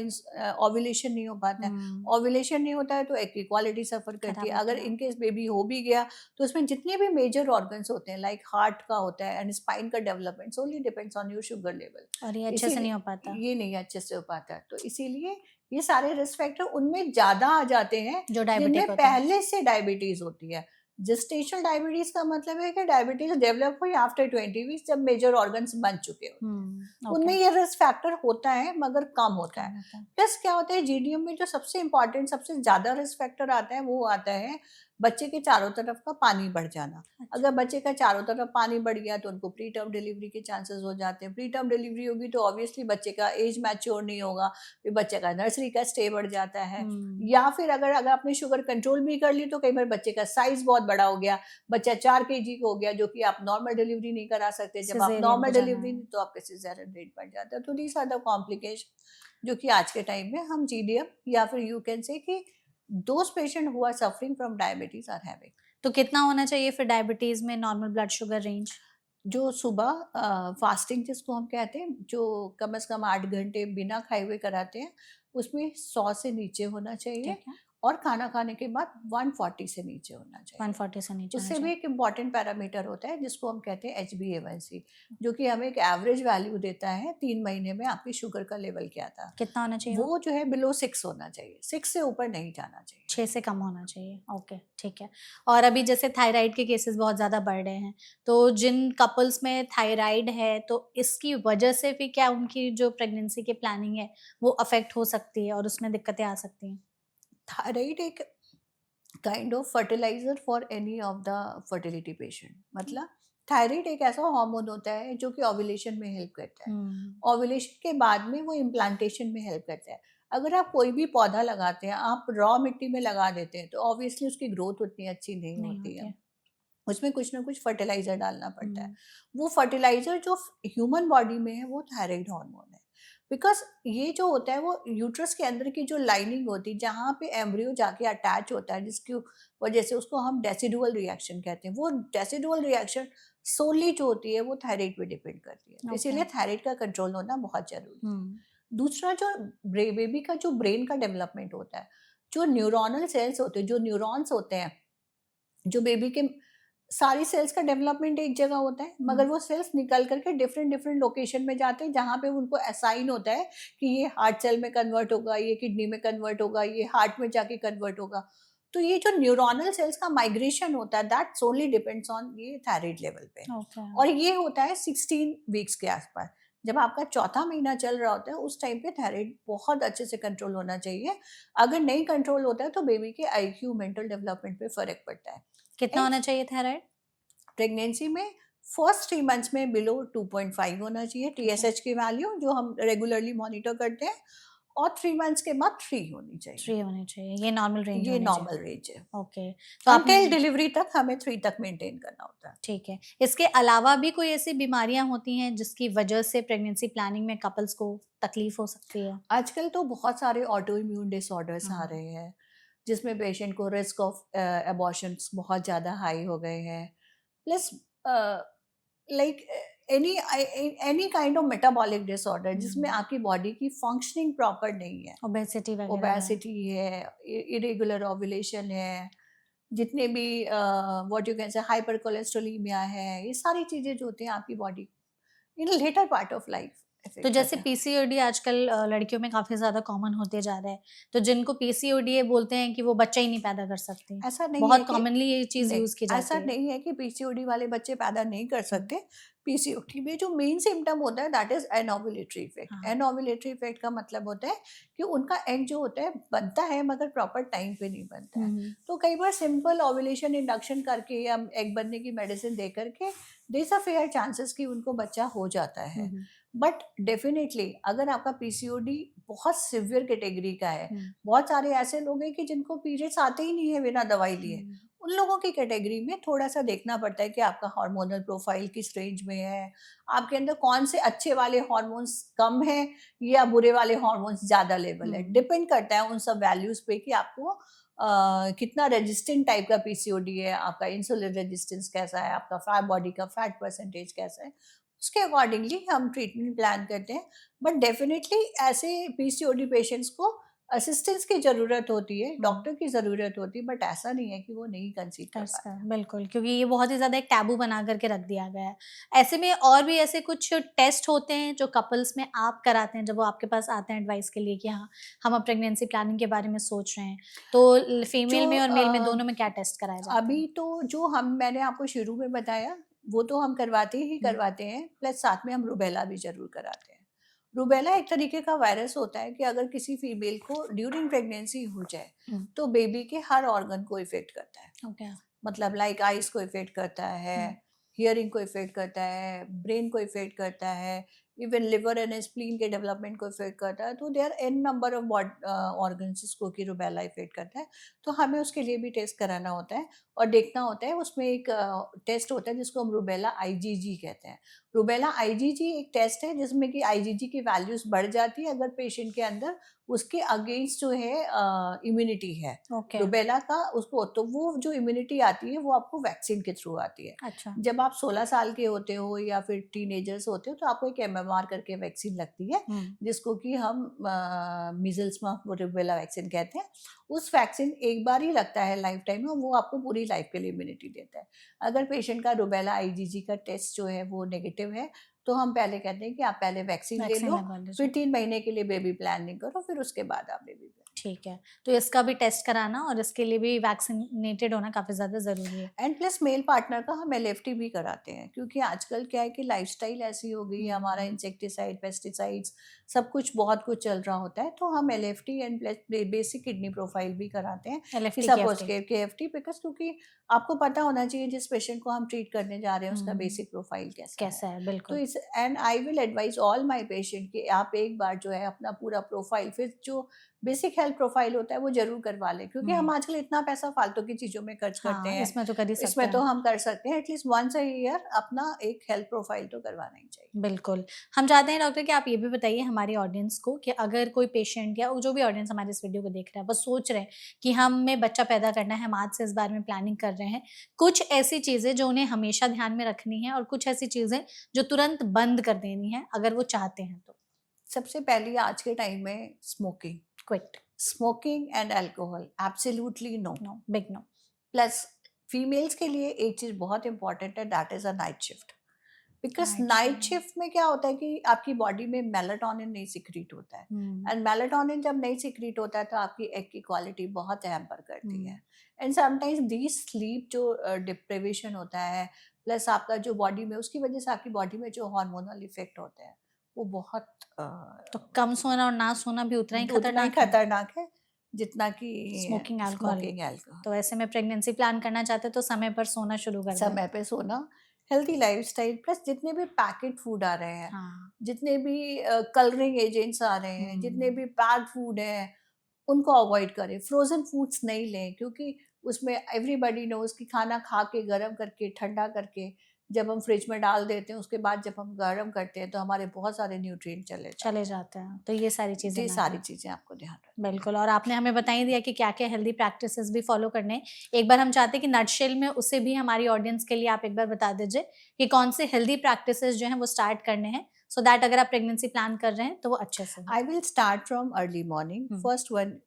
ओव्यूलेशन नहीं हो पाता है। हुँ, ओव्यूलेशन नहीं होता है तो एग की क्वालिटी सफ़र करती खराब है। होता अगर है। इनकेस बेबी हो भी गया तो उसमें जितने भी मेजर ऑर्गन्स होते हैं लाइक हार्ट का होता है एंड स्पाइन का development solely depends on your sugar level. और ये अच्छे से नहीं इसीलिए हो पाता, ये नहीं अच्छे से हो पाता है। तो इसीलिए ये सारे रिस्क फैक्टर उनमें ज़्यादा आ जाते हैं जो डायबिटिक जिनमें होते हैं। पहले से डायबिटीज़ होती है। जेस्टेशनल डायबिटीज़ का मतलब है कि डायबिटीज़ डेवलप हुई आफ्टर 20 वीक्स जब मेजर ऑर्गन्स बन चुके होते हैं। ओके, उनमें ये रिस्क फैक्टर होता है मगर कम होता कम है। होता है। प्लस क्या होता है जीडीएम में जो सबसे इम्पोर्टेंट सबसे ज़्यादा रिस्क फैक्टर आता है वो आता है बच्चे के चारों तरफ का पानी बढ़ जाना। अच्छा, अगर बच्चे का चारों तरफ पानी बढ़ गया तो उनको प्री टर्म डिलीवरी के चांसेस हो जाते हैं। प्री टर्म डिलीवरी होगी तो ऑब्वियसली बच्चे का एज मैच्योर नहीं होगा, फिर बच्चे का नर्सरी का स्टे बढ़ जाता है। हुँ, या फिर अगर अगर आपने शुगर कंट्रोल भी कर ली तो कई बार बच्चे का साइज बहुत बड़ा हो गया, बच्चा 4 केजी का हो गया जो कि आप नॉर्मल डिलीवरी नहीं करा सकते। जब आप सिज़ेरियन नॉर्मल पे जाना डिलीवरी है। नहीं तो आपके सिज़ेरियन रेट बढ़ जाता है। तो दीज़ आर द कॉम्प्लिकेशन जो कि आज के टाइम में हम जीडीएम या फिर यू कैन से कि those patient who are suffering from diabetes are having. तो कितना होना चाहिए फिर डायबिटीज़ में नॉर्मल ब्लड शुगर रेंज? जो सुबह फास्टिंग जिसको हम कहते हैं, जो कम से कम 8 घंटे बिना खाए हुए कराते हैं, उसमें 100 से नीचे होना चाहिए ठीक है, और खाना खाने के बाद 140 से नीचे होना चाहिए। 140 से नीचे होना उससे भी चाहिए। एक इम्पॉर्टेंट पैरामीटर होता है जिसको हम कहते हैं HbA1c, जो कि हमें एक एवरेज वैल्यू देता है 3 महीने में आपकी शुगर का लेवल क्या था। कितना होना चाहिए वो? वो जो है बिलो 6 होना चाहिए, 6 से ऊपर नहीं जाना चाहिए। 6 से कम होना चाहिए, ओके, ठीक है। और अभी जैसे थायराइड के केसेस बहुत ज़्यादा बढ़ रहे हैं, तो जिन कपल्स में थायराइड है, तो इसकी वजह से भी क्या उनकी जो प्रेगनेंसी की प्लानिंग है, वो अफ़ेक्ट हो सकती है और उसमें दिक्कतें आ सकती हैं? थायराइड एक kind of fertiliser for any of the fertility patient. मतलब थायराइड एक ऐसा हार्मोन होता है जो कि ओव्यूलेशन में हेल्प करता है। हुँ, ओव्यूलेशन के बाद में वो इम्प्लांटेशन में हेल्प करता है। अगर आप कोई भी पौधा लगाते हैं, आप रॉ मिट्टी में लगा देते हैं तो ऑब्वियसली उसकी ग्रोथ उतनी अच्छी नहीं नहीं होती होती है। है। उसमें कुछ ना कुछ फर्टिलाइजर डालना पड़ता है। हुँ, वो फर्टिलाइजर जो ह्यूमन बॉडी में है वो थायराइड हार्मोन है। बिकॉज ये जो होता है वो यूट्रस के अंदर की जो लाइनिंग होती है जहाँ पे एम्ब्रियो जाके अटैच होता है, जिसकी वजह से उसको हम डेसिडुअल रिएक्शन कहते हैं। वो डेसिडुअल रिएक्शन सोली जो होती है वो थायराइड पे डिपेंड करती है। तो ओके, इसीलिए थायराइड का कंट्रोल होना बहुत जरूरी है। हुँ, दूसरा जो बेबी का जो ब्रेन का डेवलपमेंट होता है, जो न्यूरोनल सेल्स होते हैं, जो न्यूरॉन्स होते हैं, जो बेबी के सारी सेल्स का डेवलपमेंट एक जगह होता है हुँ, मगर वो सेल्स निकल करके डिफरेंट डिफरेंट लोकेशन में जाते हैं जहाँ पे उनको असाइन होता है कि ये हार्ट सेल में कन्वर्ट होगा, ये किडनी में कन्वर्ट होगा, ये हार्ट में जाके कन्वर्ट होगा। तो ये जो न्यूरोनल सेल्स का माइग्रेशन होता है दैट ओनली डिपेंड्स ऑन ये थायराइड लेवल पे। ओके, और ये होता है 16 वीक्स के आसपास। जब आपका चौथा महीना चल रहा होता है उस टाइम पे थायराइड बहुत अच्छे से कंट्रोल होना चाहिए। अगर नहीं कंट्रोल होता है तो बेबी के आईक्यू मेंटल डेवलपमेंट पे फर्क पड़ता है। कितना एंड होना चाहिए थायराइड? प्रेगनेंसी में फर्स्ट 3 मंथ्स में बिलो 2.5 होना चाहिए ठीक है, टीएसएच की वैल्यू जो हम रेगुलरली मॉनिटर करते हैं, और 3 मंथ्स के बाद 3 होनी चाहिए। 3 होनी चाहिए, ये नॉर्मल रेंज ये होनी चाहिए। नॉर्मल रेंज है। ओके, तो आपने अंटिल डिलीवरी तक हमें 3 तक मेंटेन करना होता है। ठीक है। इसके अलावा भी कोई ऐसी बीमारियाँ होती हैं जिसकी वजह से प्रेगनेंसी प्लानिंग में कपल्स को तकलीफ हो सकती है? आजकल तो बहुत सारे ऑटो इम्यून डिसऑर्डर्स आ हाँ, रहे हैं जिसमें पेशेंट को रिस्क ऑफ अबॉर्शंस बहुत ज़्यादा हाई हो गए हैं। Plus like any any kind of metabolic disorder जिसमें हुँ, आपकी बॉडी की फंक्शनिंग प्रॉपर नहीं है। ओबेसिटी वगैरह है। ओबेसिटी है, इरेगुलर ओव्यूलेशन है, जितने भी what you can say hypercholesterolaemia है, ये सारी चीज़ें जो होती हैं आपकी body in later part of life affect तो जैसे करता है। पीसीओडी आजकल लड़कियों में काफ़ी ज़्यादा कॉमन होते जा रहा है, तो जिनको पीसीओडी है बोलते हैं कि वो बच्चा ही नहीं पैदा कर सकती। ऐसा नहीं है बहुत कि कॉमनली ये चीज़ नहीं, यूज़ की ऐसा जाती है। नहीं है कि पीसीओडी वाले बच्चे पैदा नहीं कर हुँ, सकते। पीसीओडी में जो मेन सिम्पटम होता है दैट इज़ एनोवुलेटरी इफेक्ट। हाँ। एनोवुलेटरी इफेक्ट का मतलब होता है कि उनका एग जो होता है बनता है मगर प्रॉपर टाइम पे नहीं बनता हुँ, है। हुँ, तो कई बार सिंपल ओव्यूलेशन इंडक्शन करके या एग बनने की मेडिसिन दे करके there is a fair chances कि उनको बच्चा हो जाता हुँ, है। हुँ, बट डेफिनिटली अगर आपका पीसीओडी बहुत सिवियर कैटेगरी का है, हुँ, बहुत सारे ऐसे लोग हैं कि जिनको पीरियड्स आते ही नहीं है बिना दवाई लिए, हुँ, उन लोगों की कैटेगरी में थोड़ा-सा देखना पड़ता है कि आपका हार्मोनल प्रोफाइल किस रेंज में है, आपके अंदर कौन से अच्छे वाले हार्मोन्स कम हैं या बुरे वाले हार्मोन्स ज़्यादा लेवल है। हुँ, डिपेंड करता है उन सब वैल्यूज़ पे कि आपको कितना रेजिस्टेंट टाइप का पीसीओडी है, आपका इंसुलिन रेजिस्टेंस कैसा है, आपका फैट बॉडी का फैट परसेंटेज कैसा है, उसके अकॉर्डिंगली हम ट्रीटमेंट प्लान करते हैं। बट डेफिनिटली ऐसे पीसीओडी पेशेंट्स को असिस्टेंस की ज़रूरत होती है, हुँ। डॉक्टर की ज़रूरत होती है, बट ऐसा नहीं है कि वो नहीं कंसीव कर टर्स का पाते हैं। बिल्कुल, क्योंकि ये बहुत ही ज़्यादा एक टैबू बना कर के रख दिया गया है। ऐसे में और भी ऐसे कुछ टेस्ट होते हैं जो कपल्स में आप कराते हैं जब वो आपके पास आते हैं एडवाइस के लिए कि हाँ, हम अब प्रेगनेंसी प्लानिंग के बारे में सोच रहे हैं। तो जो फीमेल में और मेल में दोनों में क्या टेस्ट कराए जाते हैं? अभी तो जो हम मैंने आपको शुरू में बताया, वो तो हम करवाते ही हुँ, करवाते हैं, प्लस साथ में हम रूबेला भी ज़रूर कराते हैं। रूबेला एक तरीके का वायरस होता है कि अगर किसी फीमेल को ड्यूरिंग प्रेगनेंसी हो जाए, हुँ, तो बेबी के हर ऑर्गन को इफ़ेक्ट करता है। ओके। मतलब लाइक आइज़ को इफ़ेक्ट करता है, हुँ, हियरिंग को इफ़ेक्ट करता है, ब्रेन को इफ़ेक्ट करता है, इवन लिवर एंड स्प्लीन के डेवलपमेंट को इफ़ेक्ट करता है। तो there an number of organs जिसको कि रूबेला इफ़ेक्ट करता है। तो हमें उसके लिए भी टेस्ट कराना होता है और देखना होता है। उसमें एक टेस्ट होता है जिसको हम रूबेला आईजीजी कहते हैं। रूबेला आईजीजी एक टेस्ट है जिसमें कि आईजीजी की वैल्यूज़ बढ़ जाती है अगर पेशेंट के अंदर उसके अगेंस्ट जो है इम्यूनिटी है। ओके, रूबेला का उसको तो वो जो इम्यूनिटी आती है वो आपको वैक्सीन के थ्रू आती है। अच्छा। जब आप 16 साल के होते हो या फिर टीनेजर्स होते हो तो आपको एक एमएमआर करके वैक्सीन लगती है हुँ, जिसको कि हम मीजल्स में रूबेला वैक्सीन कहते हैं। उस वैक्सीन एक बार ही लगता है लाइफ टाइम में, वो आपको पूरी लाइफ के लिए इम्यूनिटी देता है। अगर पेशेंट का रूबेला आईजीजी का टेस्ट जो है वो नेगेटिव है तो हम पहले कहते हैं कि आप पहले वैक्सीन ले वैक्सीन लो, लगवा फिर लीजिए। 3 महीने के लिए बेबी प्लानिंग करो, फिर उसके बाद आप बेबी प्लान। ठीक है, तो इसका भी टेस्ट कराना और इसके लिए भी वैक्सीनेटेड होना काफ़ी ज़्यादा ज़रूरी है। एंड प्लस मेल पार्टनर का हम एलएफटी भी कराते हैं क्योंकि आजकल क्या है कि लाइफस्टाइल ऐसी हो गई है, हमारा हुँ, इंसेक्टिसाइड पेस्टिसाइड्स सब कुछ बहुत कुछ चल रहा होता है, तो हम LFT and plus basic kidney profile भी कराते हैं कि LFT, suppose KFT. KFT because क्योंकि आपको पता होना चाहिए जिस पेशेंट को हम ट्रीट करने जा रहे हैं उसका हुँ, बेसिक प्रोफाइल कैसा है। कैसा है? तो बिल्कुल। इस and I will advise all my patient कि आप एक बार जो है अपना पूरा प्रोफाइल फिर जो बेसिक हेल्थ प्रोफाइल होता है वो जरूर करवा लें क्योंकि हुँ। हम आजकल इतना पैसा फालतू की चीज़ों में खर्च करते हाँ, हैं। इसमें तो कर ही सकते इसमें तो हैं। हम कर सकते हैं एटलीस्ट वंस अ ईयर अपना एक हेल्थ प्रोफाइल तो करवाना ही चाहिए। बिल्कुल। हम चाहते हैं डॉक्टर कि आप ये भी बताइए हमारी ऑडियंस को कि अगर कोई पेशेंट या जो भी ऑडियंस हमारे इस वीडियो को देख रहा है, वो सोच रहे हैं कि हमें बच्चा पैदा करना है, हम आज से इस बारे में प्लानिंग कर रहे हैं। कुछ ऐसी चीज़ें जो उन्हें हमेशा ध्यान में रखनी है और कुछ ऐसी चीज़ें जो तुरंत बंद कर देनी है, अगर वो चाहते हैं तो? सबसे पहली आज के टाइम में smoking, quit, smoking and alcohol absolutely no. No, big no. Plus females के लिए एक चीज़ बहुत इंपॉर्टेंट है that is a night shift. Because अच्छा। नाइट शिफ्ट में क्या होता है कि आपकी बॉडी में मेलाटोनिन नहीं सिक्रीट होता है हुँ, एंड मेलाटोनिन जब नहीं सिक्रीट होता है तो आपकी एग की क्वालिटी बहुत हैम्पर करती हुँ। है। एंड समटाइम्स दी स्लीप जो डिप्रिवेशन होता है प्लस आपका जो बॉडी में उसकी वजह से आपकी बॉडी में जो हार्मोनल इफेक्ट होते हैं वो बहुत तो कम सोना और ना सोना भी उतना ही उतना ही खतरनाक है? खतरनाक है जितना कि स्मोकिंग, अल्कोहल। Smoking alcohol. तो ऐसे में प्रेगनेंसी प्लान करना चाहते हैं तो समय पर सोना शुरू कर दें। समय पे सोना, हेल्दी लाइफस्टाइल प्लस जितने भी पैकेट फूड आ रहे हैं, हाँ। जितने भी कलरिंग एजेंट्स आ रहे हैं, जितने हुँ। भी पैक्ड फूड हैं, उनको अवॉइड करें। फ्रोज़न फूड्स नहीं लें क्योंकि उसमें एवरीबॉडी नोज़ कि खाना खा के गरम करके, ठंडा करके जब हम फ्रिज में डाल देते हैं, उसके बाद जब हम गरम करते हैं, तो हमारे बहुत सारे न्यूट्रिएंट चले चले जाते हैं। जाते हैं, तो ये सारी चीज़ें ये ना सारी करें। चीज़ें आपको ध्यान रखनी है। बिल्कुल और आपने हमें बता ही दिया कि क्या-क्या हेल्दी प्रैक्टिसेज़ भी फ़ॉलो करने हैं। एक बार हम चाहते हैं कि नटशेल में उसे भी हमारी ऑडियंस के लिए आप एक बार बता दीजिए कि कौन से हेल्दी प्रैक्टिसेज़ जो हैं वो स्टार्ट करने हैं, सो दैट अगर आप प्रेगनेंसी प्लान कर रहे हैं तो वो अच्छे से हो। I will start from early morning. Hmm, first one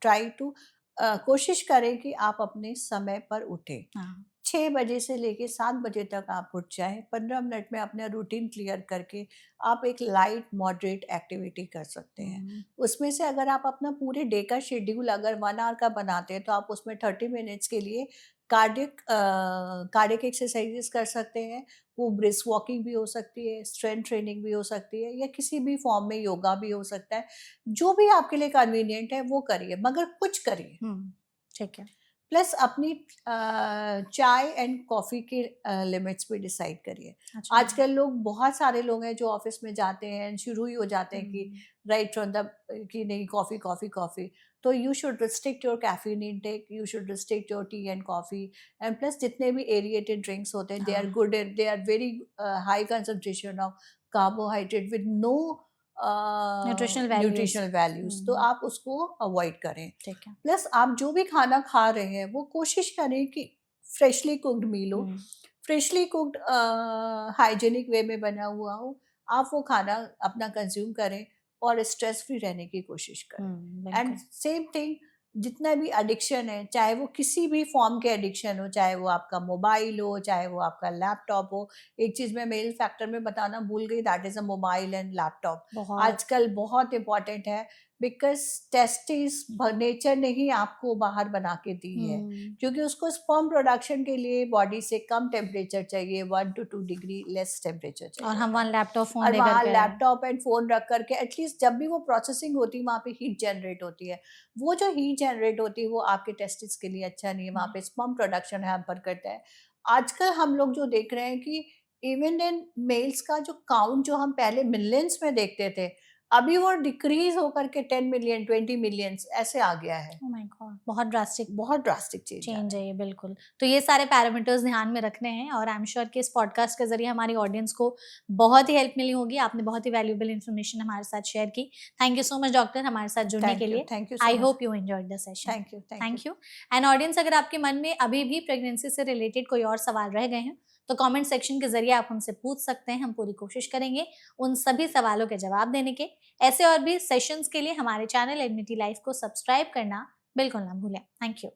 try to कोशिश करें कि आप अपने समय पर उठें। हाँ, 6 बजे से लेके 7 बजे तक आप उठ जाएँ, 15 मिनट में अपना रूटीन क्लियर करके आप एक लाइट मॉडरेट एक्टिविटी कर सकते हैं। उसमें से अगर आप अपना पूरे डे का शेड्यूल अगर 1 आवर का बनाते हैं, तो आप उसमें 30 मिनट्स के लिए कार्डियक एक्सरसाइजेस कर सकते हैं। वो ब्रिस्क वॉकिंग भी हो सकती है, स्ट्रेंथ ट्रेनिंग भी हो सकती है, या किसी भी फॉर्म में योगा भी हो सकता है। जो भी आपके लिए कन्वीनियंट है वो करिए, मगर कुछ करिए। ठीक है। प्लस अपनी चाय एंड कॉफ़ी के लिमिट्स भी डिसाइड करिए। अच्छा। आजकल लोग, बहुत सारे लोग हैं जो ऑफिस में जाते हैं, शुरू ही हो जाते हैं कि राइट फ्रॉम द कि नहीं, कॉफ़ी कॉफ़ी कॉफ़ी। तो you should restrict your caffeine intake, you should restrict your tea and coffee. And plus जितने भी एरिएटेड ड्रिंक्स होते हैं, they are good, they are very high concentration of carbohydrate with no nutritional values, तो आप उसको avoid करें। ठीक है। प्लस आप जो भी खाना खा रहे हैं वो कोशिश करें कि फ्रेशली कुक्ड मील हो, फ्रेशली कुक्ड हाइजीनिक वे में बना हुआ हो। आप वो खाना अपना कंज्यूम करें और स्ट्रेस फ्री रहने की कोशिश करें। एंड सेम थिंग, जितना भी एडिक्शन है, चाहे वो किसी भी फॉर्म के एडिक्शन हो, चाहे वो आपका मोबाइल हो, चाहे वो आपका लैपटॉप हो। एक चीज़ मैं मेल फैक्टर में बताना भूल गई, that is a mobile and laptop. आजकल बहुत इंपॉर्टेंट है, बिकॉज टेस्टिस नेचर ने ही आपको बाहर बना के दी है, क्योंकि उसको स्पर्म प्रोडक्शन के लिए बॉडी से कम टेम्परेचर चाहिए, 1 to 2 डिग्री लेस टेम्परेचर चाहिए। और हम वहाँ लैपटॉप एंड फोन रख करके एटलीस्ट जब भी वो प्रोसेसिंग होती है, वहाँ पे हीट जनरेट होती है। वो जो हीट जनरेट होती है वो आपके टेस्टिस के लिए अच्छा नहीं है, वहाँ पे स्पर्म प्रोडक्शन हैम्पर करता है। आजकल हम लोग जो देख रहे हैं कि इवन इन मेल्स का जो काउंट, जो हम पहले मिलियंस में देखते थे, अभी वो डिक्रीज होकर के 10 मिलियन 20 मिलियंस ऐसे आ गया है। ओह माय गॉड, बहुत ड्रास्टिक चेंज है ये, बिल्कुल। तो ये सारे पैरामीटर्स ध्यान में रखने हैं, और आई एम श्योर कि इस पॉडकास्ट के जरिए हमारी ऑडियंस को बहुत ही हेल्प मिली होगी। आपने बहुत ही वैल्यूएबल इन्फॉर्मेशन हमारे साथ शेयर की। Thank you so much doctor हमारे साथ जुड़ने के लिए। Thank you. I hope you enjoyed the session. Thank you. And audience, अगर आपके मन में अभी भी प्रेगनेंसी से रिलेटेड कोई और सवाल रह गए हैं, तो कमेंट सेक्शन के जरिए आप हमसे पूछ सकते हैं। हम पूरी कोशिश करेंगे उन सभी सवालों के जवाब देने के। ऐसे और भी सेशंस के लिए हमारे चैनल इम्यूनिटी लाइफ को सब्सक्राइब करना बिल्कुल ना भूलें। Thank you.